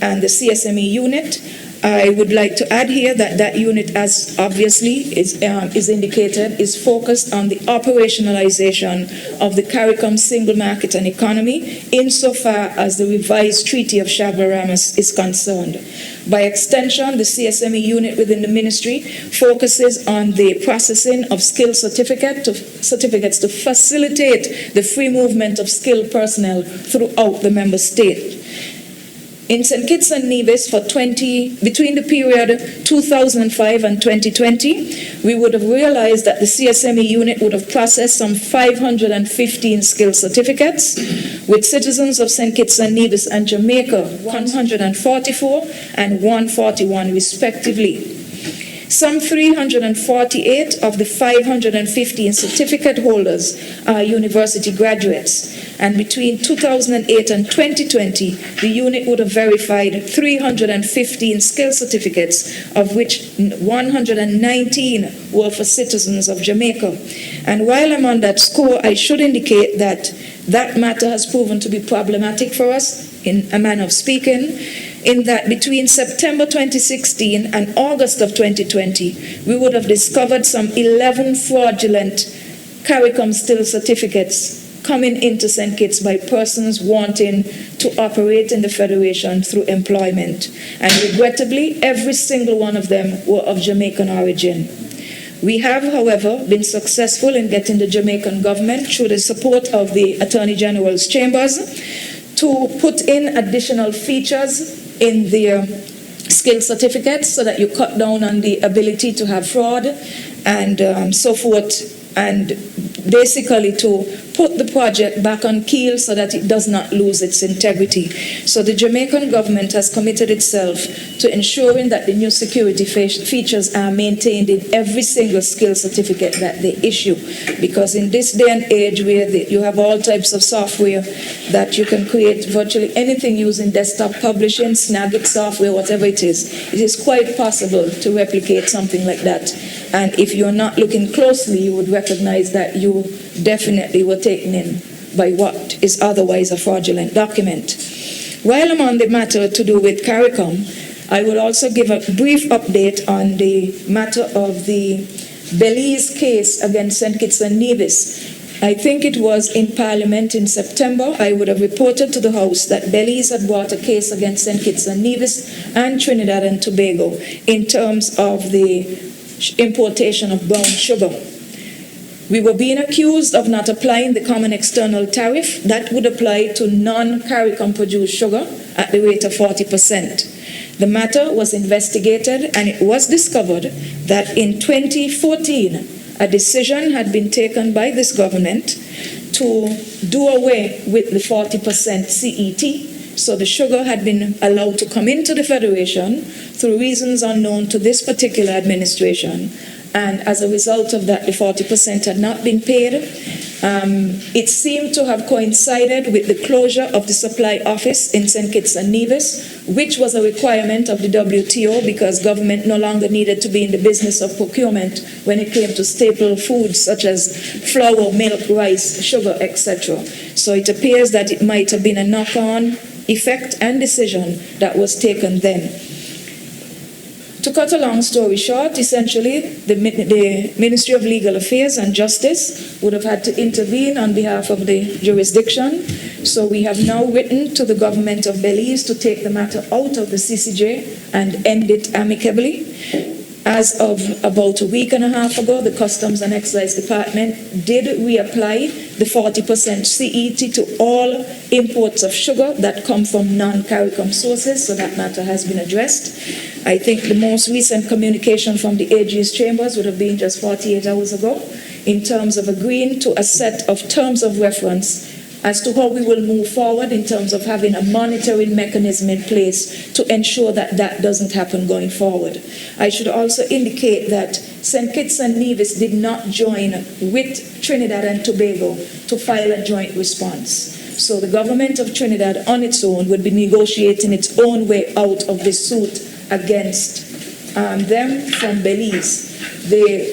and the CSME unit, I would like to add here that that unit, as obviously is indicated, is focused on the operationalization of the CARICOM single market and economy insofar as the revised Treaty of Chaguaramas is concerned. By extension, the CSME unit within the ministry focuses on the processing of skill certificates to facilitate the free movement of skilled personnel throughout the member state. In St. Kitts and Nevis, between the period 2005 and 2020, we would have realized that the CSME unit would have processed some 515 skill certificates, with citizens of St. Kitts and Nevis and Jamaica 144 and 141 respectively. Some 348 of the 515 certificate holders are university graduates, and between 2008 and 2020, the unit would have verified 315 skill certificates, of which 119 were for citizens of Jamaica. And while I'm on that score, I should indicate that that matter has proven to be problematic for us, in a manner of speaking, in that between September 2016 and August of 2020, we would have discovered some 11 fraudulent CARICOM still certificates coming into St. Kitts by persons wanting to operate in the Federation through employment. And regrettably, every single one of them were of Jamaican origin. We have, however, been successful in getting the Jamaican government, through the support of the Attorney General's chambers, to put in additional features in their skill certificates so that you cut down on the ability to have fraud and so forth, and basically to put the project back on keel so that it does not lose its integrity. So the Jamaican government has committed itself to ensuring that the new security features are maintained in every single skill certificate that they issue, because in this day and age where you have all types of software that you can create virtually anything using desktop publishing, Snagit software, whatever it is quite possible to replicate something like that. And if you're not looking closely, you would recognize that you definitely were taken in by what is otherwise a fraudulent document. While I'm on the matter to do with CARICOM, I will also give a brief update on the matter of the Belize case against St. Kitts and Nevis. I think it was in Parliament in September, I would have reported to the House that Belize had brought a case against St. Kitts and Nevis and Trinidad and Tobago in terms of the importation of brown sugar. We were being accused of not applying the common external tariff that would apply to non-CARICOM produced sugar at the rate of 40%. The matter was investigated, and it was discovered that in 2014, a decision had been taken by this government to do away with the 40% CET. So the sugar had been allowed to come into the Federation through reasons unknown to this particular administration. And as a result of that, the 40% had not been paid. It seemed to have coincided with the closure of the supply office in St. Kitts and Nevis, which was a requirement of the WTO because government no longer needed to be in the business of procurement when it came to staple foods such as flour, milk, rice, sugar, etc. So it appears that it might have been a knock-on effect and decision that was taken then. To cut a long story short, essentially, the Ministry of Legal Affairs and Justice would have had to intervene on behalf of the jurisdiction. So we have now written to the government of Belize to take the matter out of the CCJ and end it amicably. As of about a week and a half ago, the Customs and Excise Department did reapply the 40% CET to all imports of sugar that come from non-Caricom sources, so that matter has been addressed. I think the most recent communication from the AG's chambers would have been just 48 hours ago in terms of agreeing to a set of terms of reference as to how we will move forward in terms of having a monitoring mechanism in place to ensure that that doesn't happen going forward. I should also indicate that St. Kitts and Nevis did not join with Trinidad and Tobago to file a joint response. So the government of Trinidad on its own would be negotiating its own way out of the suit against them from Belize.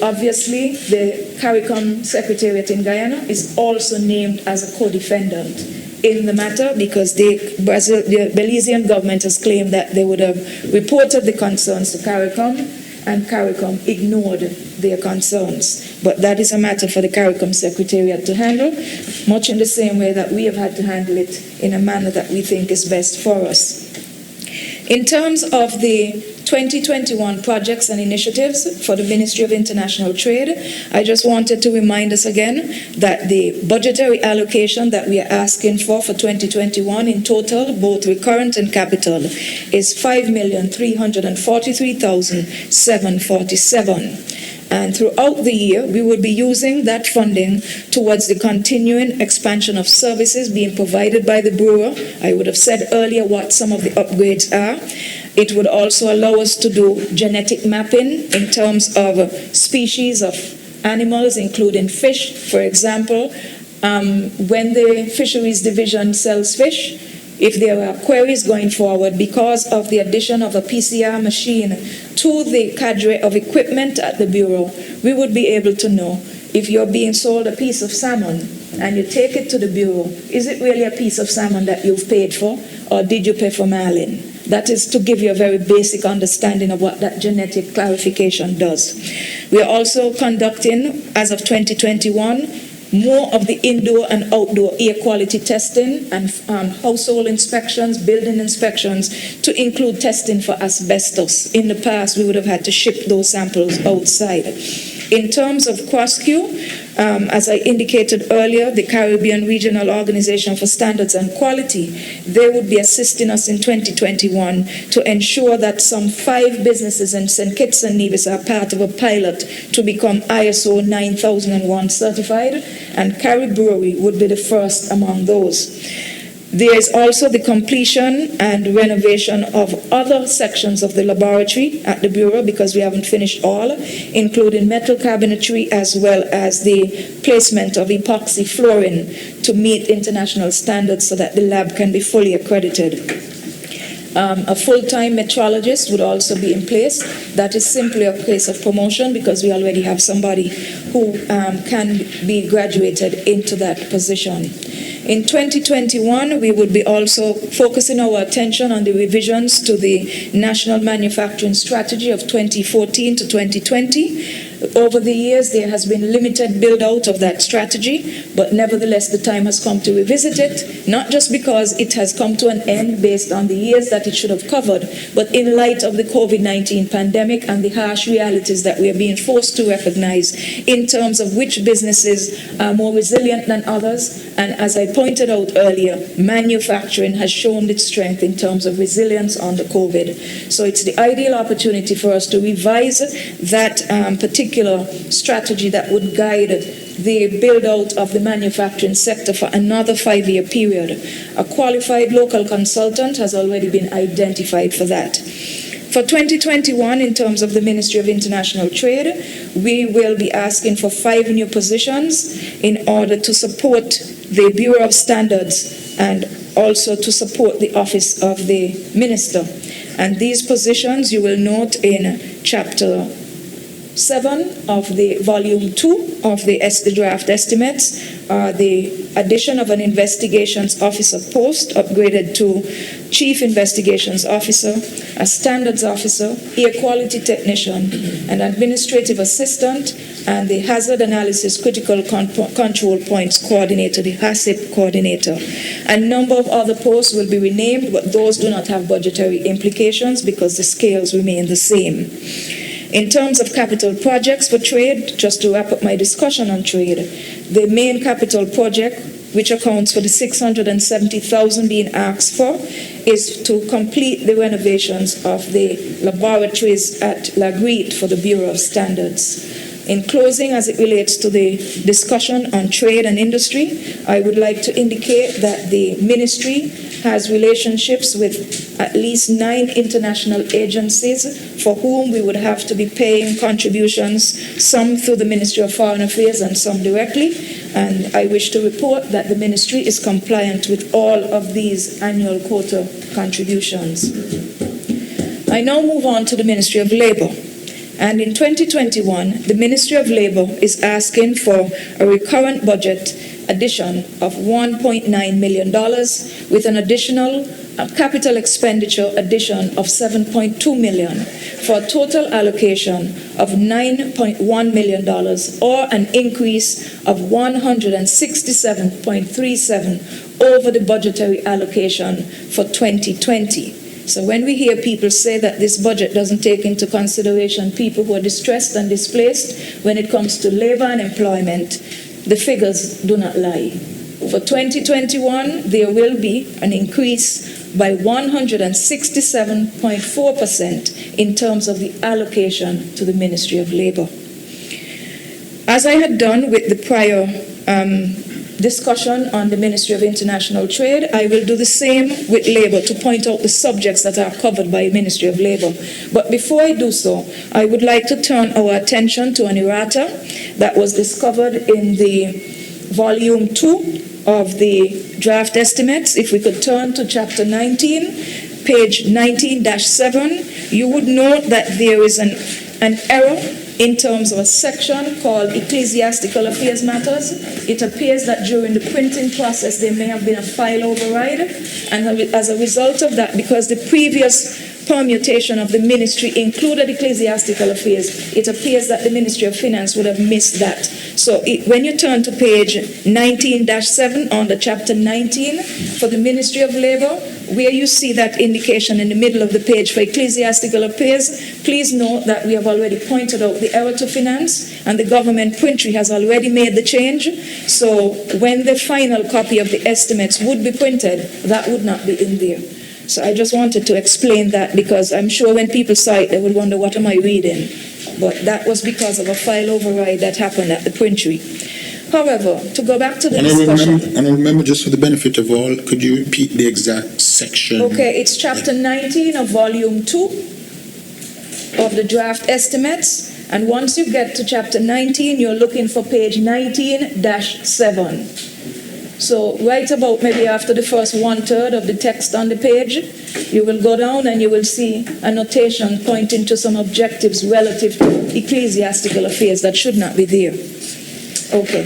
Obviously, the CARICOM Secretariat in Guyana is also named as a co-defendant in the matter because the Belizean government has claimed that they would have reported the concerns to CARICOM and CARICOM ignored their concerns. But that is a matter for the CARICOM Secretariat to handle, much in the same way that we have had to handle it in a manner that we think is best for us. In terms of the 2021 projects and initiatives for the Ministry of International Trade, I just wanted to remind us again that the budgetary allocation that we are asking for 2021 in total, both recurrent and capital, is $5,343,747. And throughout the year, we will be using that funding towards the continuing expansion of services being provided by the Bureau. I would have said earlier what some of the upgrades are. It would also allow us to do genetic mapping in terms of species of animals, including fish. For example, when the Fisheries Division sells fish, if there are queries going forward because of the addition of a PCR machine to the cadre of equipment at the Bureau, we would be able to know if you're being sold a piece of salmon and you take it to the Bureau, is it really a piece of salmon that you've paid for, or did you pay for marlin? That is to give you a very basic understanding of what that genetic clarification does. We are also conducting, as of 2021, more of the indoor and outdoor air quality testing and household inspections, building inspections, to include testing for asbestos. In the past, we would have had to ship those samples outside. In terms of CROSQ, as I indicated earlier, the Caribbean Regional Organization for Standards and Quality, they would be assisting us in 2021 to ensure that some 5 businesses in St. Kitts and Nevis are part of a pilot to become ISO 9001 certified, and Carib Brewery would be the first among those. There is also the completion and renovation of other sections of the laboratory at the Bureau, because we haven't finished all, including metal cabinetry as well as the placement of epoxy flooring to meet international standards so that the lab can be fully accredited. A full-time metrologist would also be in place. That is simply a case of promotion because we already have somebody who can be graduated into that position. In 2021, we would be also focusing our attention on the revisions to the National Manufacturing Strategy of 2014 to 2020. Over the years, there has been limited build-out of that strategy, but nevertheless, the time has come to revisit it, not just because it has come to an end based on the years that it should have covered, but in light of the COVID-19 pandemic and the harsh realities that we are being forced to recognize in terms of which businesses are more resilient than others. And as I pointed out earlier, manufacturing has shown its strength in terms of resilience under COVID. So it's the ideal opportunity for us to revise that particular strategy that would guide the build-out of the manufacturing sector for another 5-year period. A qualified local consultant has already been identified for that. For 2021, in terms of the Ministry of International Trade, we will be asking for 5 new positions in order to support the Bureau of Standards and also to support the Office of the Minister. And these positions you will note in Chapter 7 of the Volume 2 of the draft estimates are the addition of an investigations officer post upgraded to chief investigations officer, a standards officer, air quality technician, an administrative assistant, and the hazard analysis critical control points coordinator, the Hassip coordinator. A number of other posts will be renamed, but those do not have budgetary implications because the scales remain the same. In terms of capital projects for trade, just to wrap up my discussion on trade, the main capital project, which accounts for the $670,000 being asked for, is to complete the renovations of the laboratories at La Grite for the Bureau of Standards. In closing, as it relates to the discussion on trade and industry, I would like to indicate that the ministry has relationships with at least 9 international agencies for whom we would have to be paying contributions, some through the Ministry of Foreign Affairs and some directly. And I wish to report that the ministry is compliant with all of these annual quota contributions. I now move on to the Ministry of Labor. And in 2021, the Ministry of Labor is asking for a recurrent budget addition of $1.9 million with an additional capital expenditure addition of $7.2 million for a total allocation of $9.1 million, or an increase of 167.37 over the budgetary allocation for 2020. So when we hear people say that this budget doesn't take into consideration people who are distressed and displaced when it comes to labor and employment, the figures do not lie. For 2021, there will be an increase by 167.4% in terms of the allocation to the Ministry of Labor. As I had done with the prior discussion on the Ministry of International Trade, I will do the same with Labor to point out the subjects that are covered by the Ministry of Labor. But before I do so, I would like to turn our attention to an errata that was discovered in the Volume 2 of the draft estimates. If we could turn to Chapter 19, page 19-7, you would note that there is an error in terms of a section called Ecclesiastical Affairs Matters. It appears that during the printing process there may have been a file override, and as a result of that, because the previous permutation of the ministry included ecclesiastical affairs, it appears that the Ministry of Finance would have missed that. So when you turn to page 19-7 on the Chapter 19 for the Ministry of Labor, where you see that indication in the middle of the page for ecclesiastical affairs, please note that we have already pointed out the error to Finance, and the government printry has already made the change. So when the final copy of the estimates would be printed, that would not be in there. So I just wanted to explain that, because I'm sure when people saw it, they would wonder, what am I reading? But that was because of a file override that happened at the printry. However, to go back to the discussion. And remember, just for the benefit of all, could you repeat the exact section? Okay, it's Chapter 19 of Volume 2 of the draft estimates. And once you get to Chapter 19, you're looking for page 19-7. So right about maybe after the first 1/3 of the text on the page, you will go down and you will see a notation pointing to some objectives relative to ecclesiastical affairs that should not be there. Okay.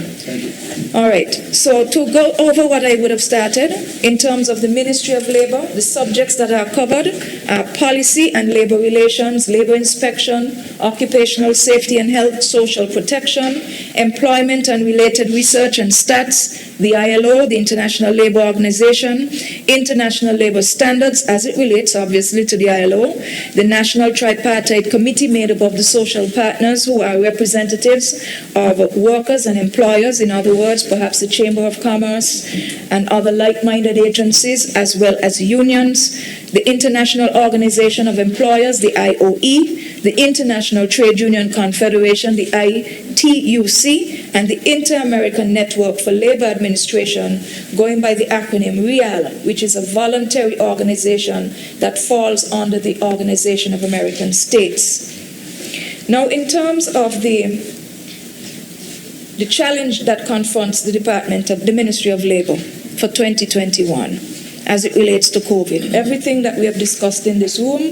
All right. So to go over what I would have started, in terms of the Ministry of Labor, the subjects that are covered are policy and labor relations, labor inspection, occupational safety and health, social protection, employment and related research and stats, the ILO, the International Labor Organization, international labor standards as it relates obviously to the ILO, the National Tripartite Committee made up of the social partners who are representatives of workers and employers, in other words, perhaps the Chamber of Commerce and other like-minded agencies, as well as unions, the International Organization of Employers, the IOE, the International Trade Union Confederation, the ITUC, and the Inter-American Network for Labor Administration, going by the acronym RIAL, which is a voluntary organization that falls under the Organization of American States. Now, in terms of the challenge that confronts the Ministry of Labor for 2021 as it relates to COVID, everything that we have discussed in this room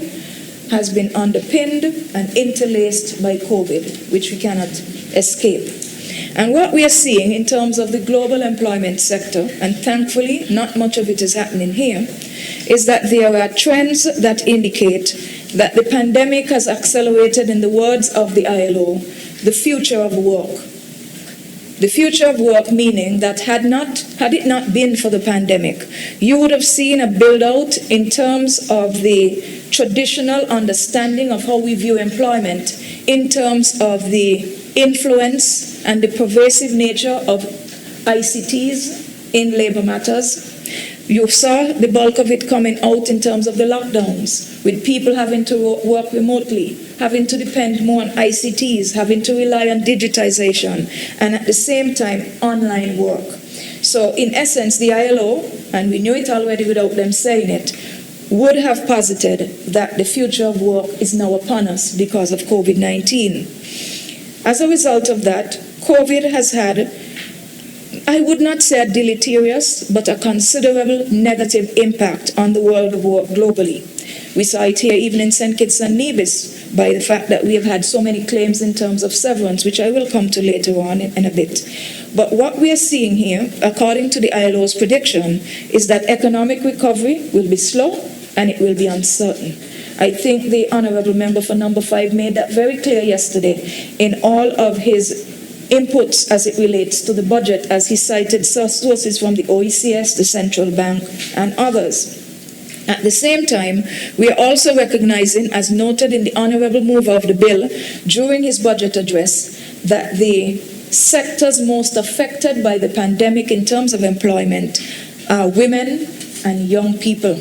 has been underpinned and interlaced by COVID, which we cannot escape. And what we are seeing in terms of the global employment sector, and thankfully not much of it is happening here, is that there are trends that indicate that the pandemic has accelerated, in the words of the ILO, the future of work. The future of work, meaning that had it not been for the pandemic, you would have seen a build-out in terms of the traditional understanding of how we view employment, in terms of the influence and the pervasive nature of ICTs in labor matters. You saw the bulk of it coming out in terms of the lockdowns, with people having to work remotely, having to depend more on ICTs, having to rely on digitization, and at the same time, online work. So in essence, the ILO, and we knew it already without them saying it, would have posited that the future of work is now upon us because of COVID-19. As a result of that, COVID has had, I would not say a deleterious, but a considerable negative impact on the world of work globally. We saw it here even in St. Kitts and Nevis by the fact that we have had so many claims in terms of severance, which I will come to later on in a bit. But what we are seeing here, according to the ILO's prediction, is that economic recovery will be slow and it will be uncertain. I think the Honourable Member for Number 5 made that very clear yesterday in all of his inputs as it relates to the budget, as he cited sources from the OECS, the Central Bank, and others. At the same time, we are also recognizing, as noted in the Honourable Mover of the bill during his budget address, that the sectors most affected by the pandemic in terms of employment are women and young people.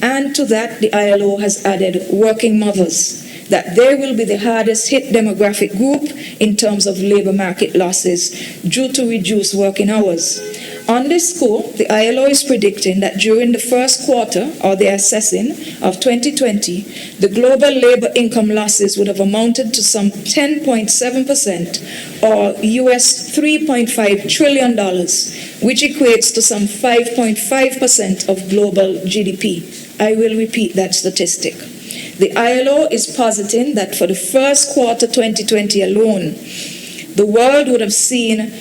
And to that, the ILO has added working mothers, that they will be the hardest hit demographic group in terms of labor market losses due to reduced working hours. On this score, the ILO is predicting that during the first quarter, or the assessing of 2020, the global labor income losses would have amounted to some 10.7%, or US $3.5 trillion, which equates to some 5.5% of global GDP. I will repeat that statistic. The ILO is positing that for the first quarter 2020 alone, the world would have seen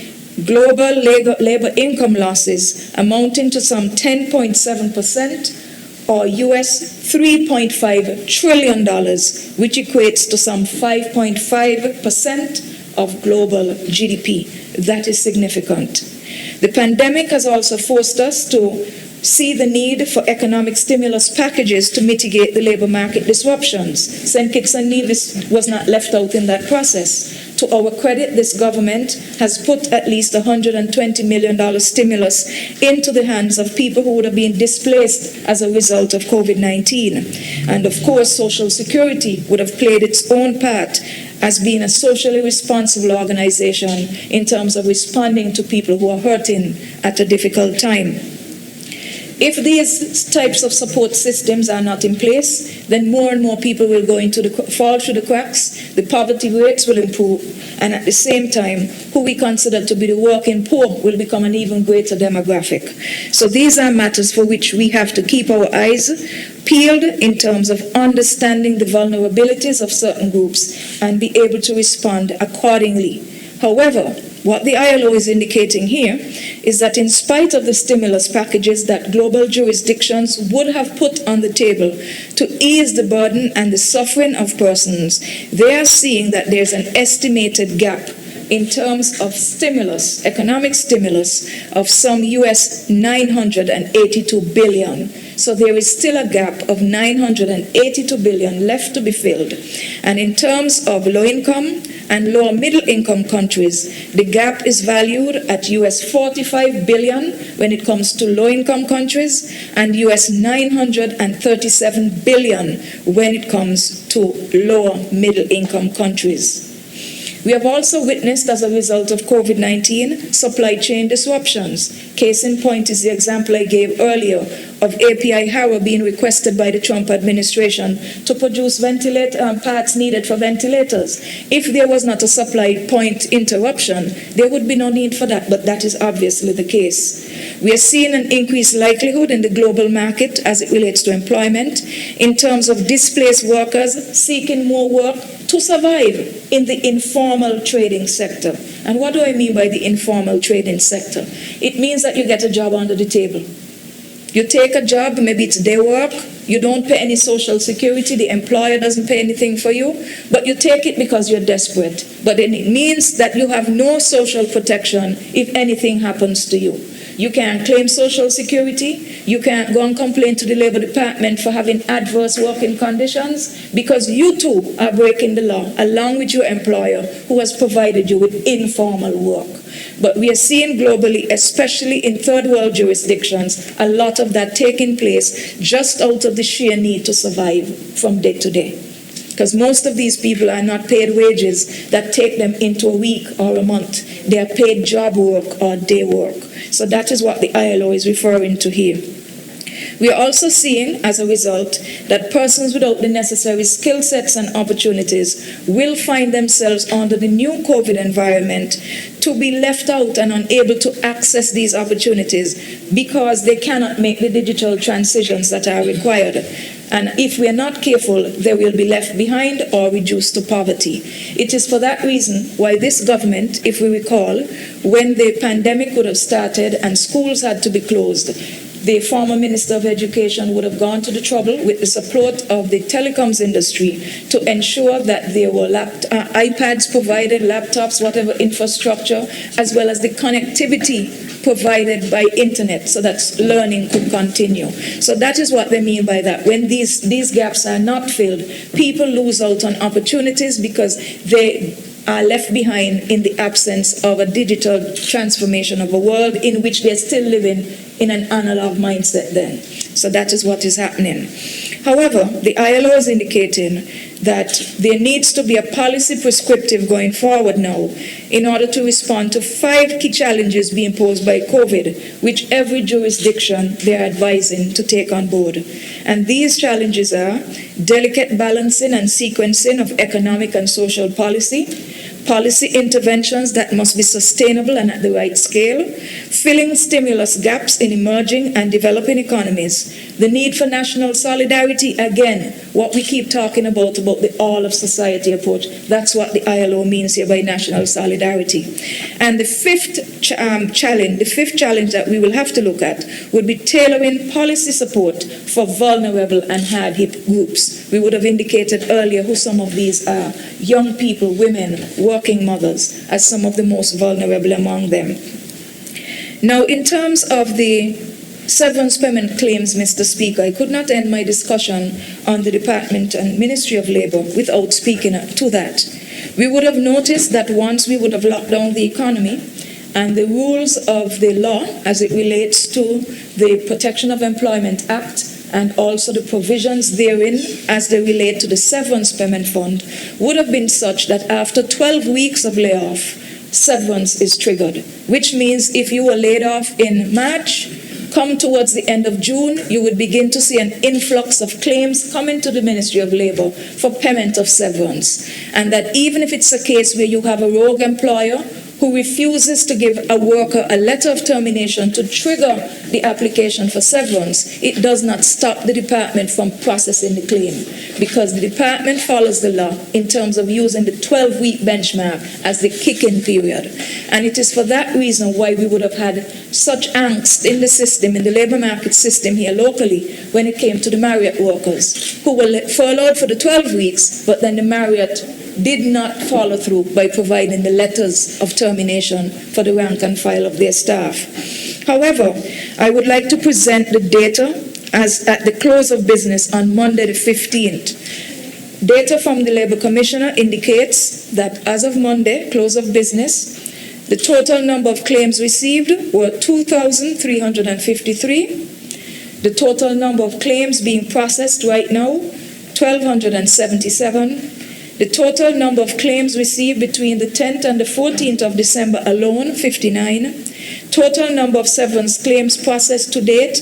global labor income losses amounting to some 10.7%, or US $3.5 trillion, which equates to some 5.5% of global GDP. That is significant. The pandemic has also forced us to see the need for economic stimulus packages to mitigate the labor market disruptions. St. Kitts and Nevis was not left out in that process. To our credit, this government has put at least $120 million stimulus into the hands of people who would have been displaced as a result of COVID-19. And of course, Social Security would have played its own part as being a socially responsible organization in terms of responding to people who are hurting at a difficult time. If these types of support systems are not in place, then more and more people will fall through the cracks, the poverty rates will improve, and at the same time, who we consider to be the working poor will become an even greater demographic. So these are matters for which we have to keep our eyes peeled in terms of understanding the vulnerabilities of certain groups and be able to respond accordingly. However, what the ILO is indicating here is that in spite of the stimulus packages that global jurisdictions would have put on the table to ease the burden and the suffering of persons, they are seeing that there's an estimated gap in terms of stimulus, economic stimulus, of some US $982 billion. So there is still a gap of $982 billion left to be filled. And in terms of low income and lower middle income countries, the gap is valued at US $45 billion when it comes to low income countries and US $937 billion when it comes to lower middle income countries. We have also witnessed, as a result of COVID-19, supply chain disruptions. Case in point is the example I gave earlier of API Harrow being requested by the Trump administration to produce parts needed for ventilators. If there was not a supply point interruption, there would be no need for that, but that is obviously the case. We are seeing an increased likelihood in the global market as it relates to employment in terms of displaced workers seeking more work to survive in the informal trading sector. And what do I mean by the informal trading sector? It means that you get a job under the table. You take a job, maybe it's day work, You don't pay any social security, the employer doesn't pay anything for you, but you take it because you're desperate. But then it means that you have no social protection if anything happens to you. You can't claim social security, you can't go and complain to the Labor Department for having adverse working conditions, because you too are breaking the law, along with your employer who has provided you with informal work. But we are seeing globally, especially in third world jurisdictions, a lot of that taking place just out of the sheer need to survive from day to day. Because most of these people are not paid wages that take them into a week or a month. They are paid job work or day work. So that is what the ILO is referring to here. We are also seeing, as a result, that persons without the necessary skill sets and opportunities will find themselves under the new COVID environment to be left out and unable to access these opportunities because they cannot make the digital transitions that are required. And if we are not careful, they will be left behind or reduced to poverty. It is for that reason why this government, if we recall, when the pandemic would have started and schools had to be closed, the former Minister of Education would have gone to the trouble with the support of the telecoms industry to ensure that there were iPads provided, laptops, whatever infrastructure, as well as the connectivity provided by internet so that learning could continue. So that is what they mean by that. When these gaps are not filled, people lose out on opportunities because they are left behind in the absence of a digital transformation of a world in which they're still living in an analog mindset then. So that is what is happening. However, the ILO is indicating that there needs to be a policy prescriptive going forward now in order to respond to 5 key challenges being posed by COVID, which every jurisdiction they are advising to take on board. And these challenges are delicate balancing and sequencing of economic and social policy interventions that must be sustainable and at the right scale, filling stimulus gaps in emerging and developing economies, the need for national solidarity, again, what we keep talking about the all-of-society approach. That's what the ILO means here by national solidarity. And the fifth challenge that we will have to look at would be tailoring policy support for vulnerable and hard-hit groups. We would have indicated earlier who some of these are: young people, women, working mothers, as some of the most vulnerable among them. Now, in terms of the severance payment claims, Mr. Speaker, I could not end my discussion on the Department and Ministry of Labour without speaking to that. We would have noticed that once we would have locked down the economy and the rules of the law as it relates to the Protection of Employment Act and also the provisions therein as they relate to the severance payment fund would have been such that after 12 weeks of layoff, severance is triggered, which means if you were laid off in March, come towards the end of June, you would begin to see an influx of claims coming to the Ministry of Labour for payment of severance. And that even if it's a case where you have a rogue employer who refuses to give a worker a letter of termination to trigger the application for severance, it does not stop the department from processing the claim, because the department follows the law in terms of using the 12-week benchmark as the kick-in period. And it is for that reason why we would have had such angst in the system, in the labour market system here locally, when it came to the Marriott workers, who were furloughed for the 12 weeks, but then the Marriott did not follow through by providing the letters of termination for the rank and file of their staff. However, I would like to present the data as at the close of business on Monday the 15th. Data from the Labour Commissioner indicates that as of Monday, close of business, the total number of claims received were 2,353. The total number of claims being processed right now, 1,277. The total number of claims received between the 10th and the 14th of December alone, 59. Total number of severance claims processed to date,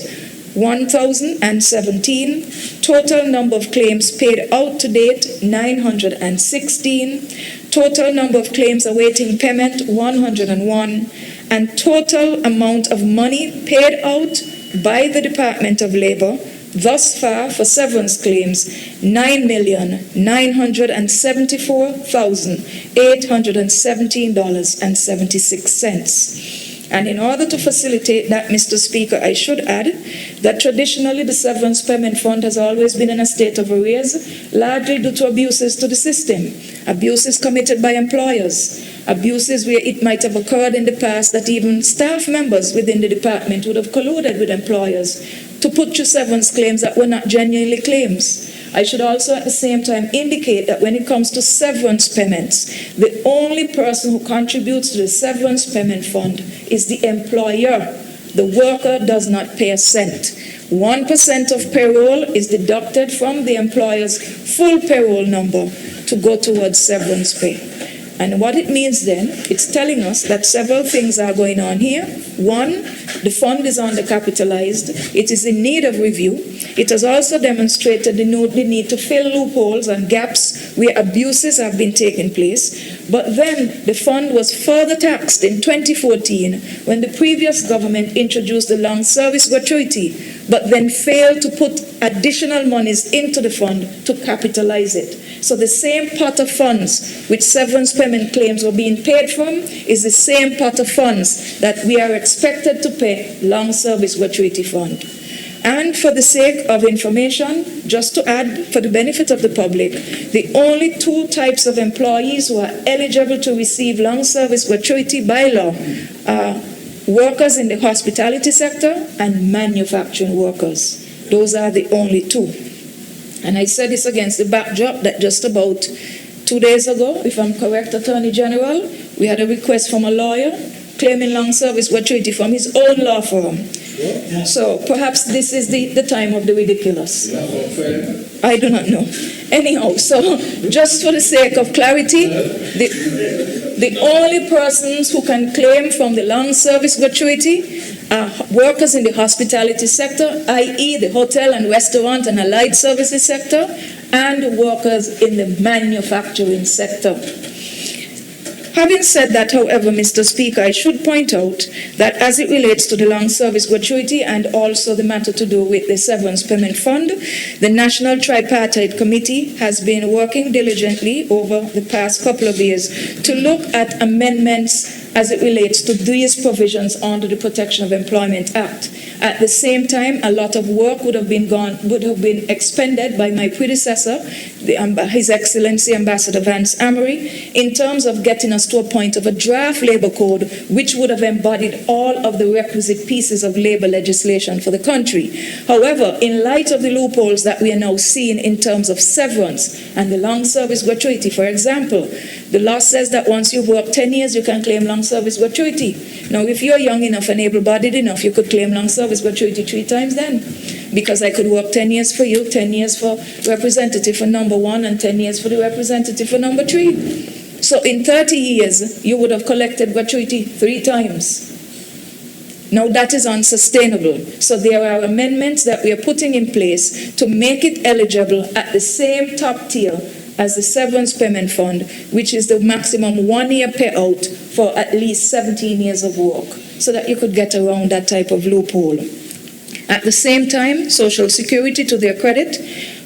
1,017. Total number of claims paid out to date, 916. Total number of claims awaiting payment, 101. And total amount of money paid out by the Department of Labour thus far for severance claims, $9,974,817.76. And in order to facilitate that, Mr. Speaker, I should add that traditionally the Severance Payment Fund has always been in a state of arrears, largely due to abuses to the system, abuses committed by employers, abuses where it might have occurred in the past that even staff members within the department would have colluded with employers to put through severance claims that were not genuinely claims. I should also at the same time indicate that when it comes to severance payments, the only person who contributes to the severance payment fund is the employer. The worker does not pay a cent. 1% of payroll is deducted from the employer's full payroll number to go towards severance pay. And what it means then, it's telling us that several things are going on here. One, the fund is undercapitalized. It is in need of review. It has also demonstrated the need to fill loopholes and gaps where abuses have been taking place. But then the fund was further taxed in 2014 when the previous government introduced the long service gratuity, but then failed to put additional monies into the fund to capitalize it. So the same pot of funds which severance payment claims were being paid from is the same pot of funds that we are expected to pay long service gratuity fund. And for the sake of information, just to add for the benefit of the public, the only two types of employees who are eligible to receive long service gratuity by law are workers in the hospitality sector and manufacturing workers. Those are the only two. And I said this against the backdrop that just about 2 days ago, if I'm correct, Attorney General, we had a request from a lawyer claiming long service gratuity from his own law firm. So perhaps this is the time of the ridiculous. I do not know. Anyhow, so just for the sake of clarity, the only persons who can claim from the long service gratuity are workers in the hospitality sector, i.e. the hotel and restaurant and allied services sector, and workers in the manufacturing sector. Having said that, however, Mr. Speaker, I should point out that as it relates to the long service gratuity and also the matter to do with the severance payment fund, the National Tripartite Committee has been working diligently over the past couple of years to look at amendments as it relates to these provisions under the Protection of Employment Act. At the same time, a lot of work would have been expended by my predecessor, His Excellency Ambassador Vance Amory, in terms of getting us to a point of a draft labor code which would have embodied all of the requisite pieces of labor legislation for the country. However, in light of the loopholes that we are now seeing in terms of severance and the long service gratuity, for example, the law says that once you've worked 10 years, you can claim long service gratuity. Now, if you're young enough and able-bodied enough, you could claim long service gratuity 3 times then, because I could work 10 years for you, 10 years for representative for number 1, and 10 years for the representative for number 3. So in 30 years, you would have collected gratuity 3 times. Now that is unsustainable. So there are amendments that we are putting in place to make it eligible at the same top tier as the severance payment fund, which is the maximum 1-year payout for at least 17 years of work, so that you could get around that type of loophole. At the same time, Social Security, to their credit,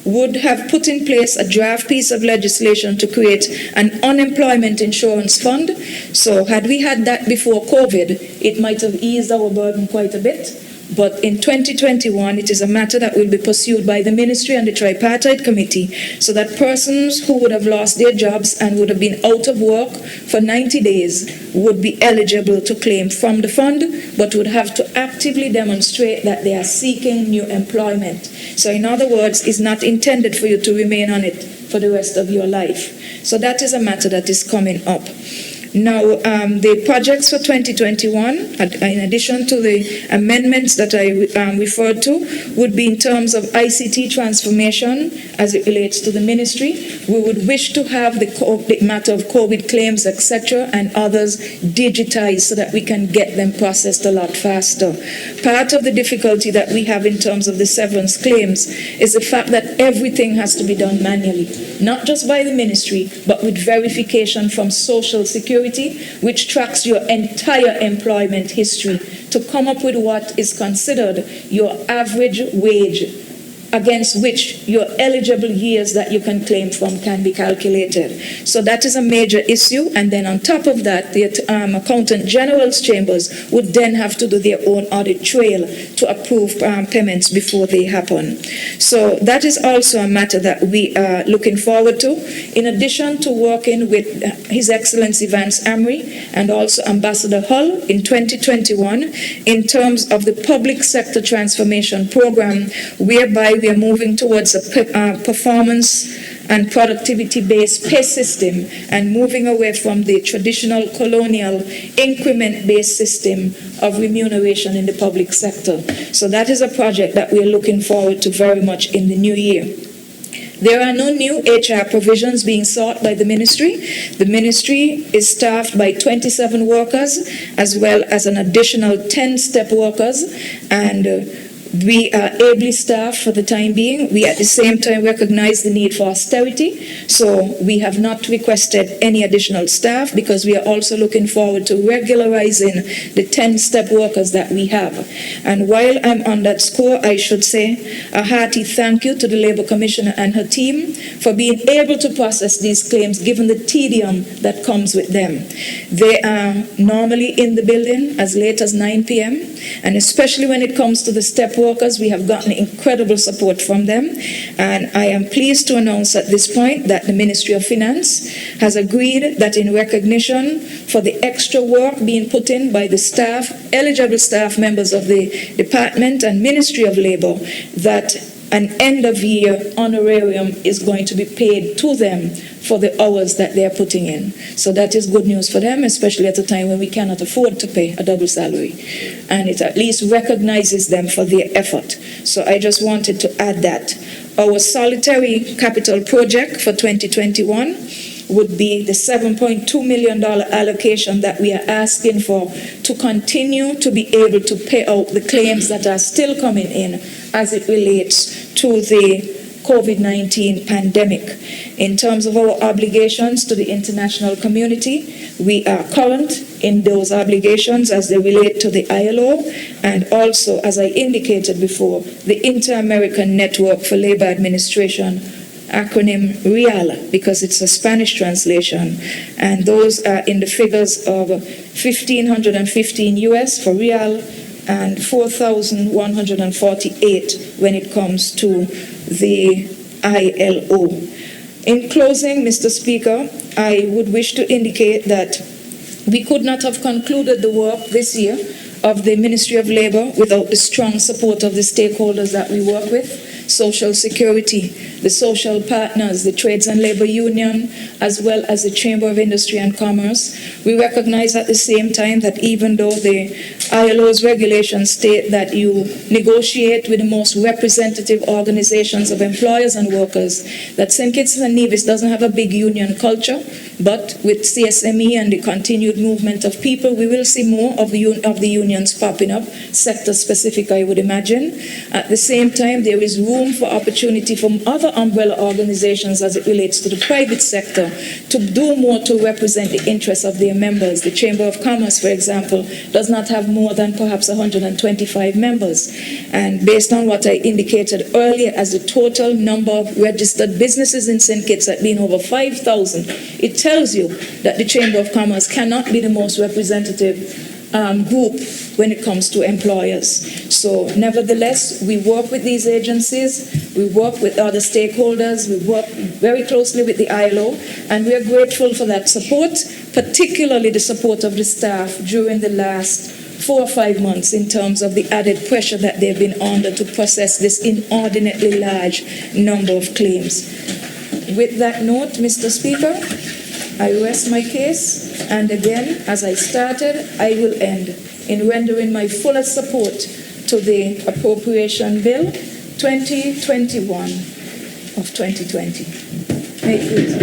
would have put in place a draft piece of legislation to create an unemployment insurance fund. So had we had that before COVID, it might have eased our burden quite a bit. But in 2021, it is a matter that will be pursued by the Ministry and the Tripartite Committee, so that persons who would have lost their jobs and would have been out of work for 90 days would be eligible to claim from the fund, but would have to actively demonstrate that they are seeking new employment. So in other words, it's not intended for you to remain on it for the rest of your life. So that is a matter that is coming up. Now, the projects for 2021, in addition to the amendments that I referred to, would be in terms of ICT transformation as it relates to the ministry. We would wish to have the matter of COVID claims, etc., and others digitized so that we can get them processed a lot faster. Part of the difficulty that we have in terms of the severance claims is the fact that everything has to be done manually, not just by the ministry, but with verification from Social Security, which tracks your entire employment history to come up with what is considered your average wage against which your eligible years that you can claim from can be calculated. So that is a major issue. And then on top of that, the Accountant General's chambers would then have to do their own audit trail to approve payments before they happen. So that is also a matter that we are looking forward to, in addition to working with His Excellency Vance Amry and also Ambassador Hull in 2021 in terms of the public sector transformation program, whereby we are moving towards a performance and productivity-based pay system and moving away from the traditional colonial increment-based system of remuneration in the public sector. So that is a project that we are looking forward to very much in the new year. There are no new HR provisions being sought by the ministry. The ministry is staffed by 27 workers as well as an additional 10 step workers, and we are ably staffed for the time being. We at the same time recognize the need for austerity, so we have not requested any additional staff because we are also looking forward to regularizing the 10 step workers that we have. And while I'm on that score, I should say a hearty thank you to the Labour Commissioner and her team for being able to process these claims given the tedium that comes with them. They are normally in the building as late as 9 p.m. and especially when it comes to the step workers, we have gotten incredible support from them. And I am pleased to announce at this point that the Ministry of Finance has agreed that in recognition for the extra work being put in by the staff, eligible staff members of the Department and Ministry of Labour, that an end-of-year honorarium is going to be paid to them for the hours that they are putting in. So that is good news for them, especially at a time when we cannot afford to pay a double salary. And it at least recognizes them for their effort. So I just wanted to add that. Our solitary capital project for 2021 would be the $7.2 million allocation that we are asking for to continue to be able to pay out the claims that are still coming in as it relates to the COVID-19 pandemic. In terms of our obligations to the international community, we are current in those obligations as they relate to the ILO and also, as I indicated before, the Inter-American Network for Labor Administration, acronym RIAL, because it's a Spanish translation, and those are in the figures of 1,515 US for RIAL and 4,148 when it comes to the ILO. In closing, Mr. Speaker, I would wish to indicate that we could not have concluded the work this year of the Ministry of Labour without the strong support of the stakeholders that we work with, Social Security, the social partners, the Trades and Labour Union, as well as the Chamber of Industry and Commerce. We recognize at the same time that even though the ILO's regulations state that you negotiate with the most representative organizations of employers and workers, that St. Kitts and Nevis doesn't have a big union culture, but with CSME and the continued movement of people, we will see more of the unions popping up, sector-specific, I would imagine. At the same time, there is room for opportunity from other umbrella organizations as it relates to the private sector to do more to represent the interests of their members. The Chamber of Commerce, for example, does not have more than perhaps 125 members. And based on what I indicated earlier as the total number of registered businesses in St. Kitts at being over 5,000, it tells you that the Chamber of Commerce cannot be the most representative group when it comes to employers. So nevertheless, we work with these agencies, we work with other stakeholders, we work very closely with the ILO, and we are grateful for that support, particularly the support of the staff during the last 4 or 5 months in terms of the added pressure that they've been under to process this inordinately large number of claims. With that note, Mr. Speaker, I rest my case, and again, as I started, I will end in rendering my fullest support to the Appropriation Bill 2021 of 2020. May it please.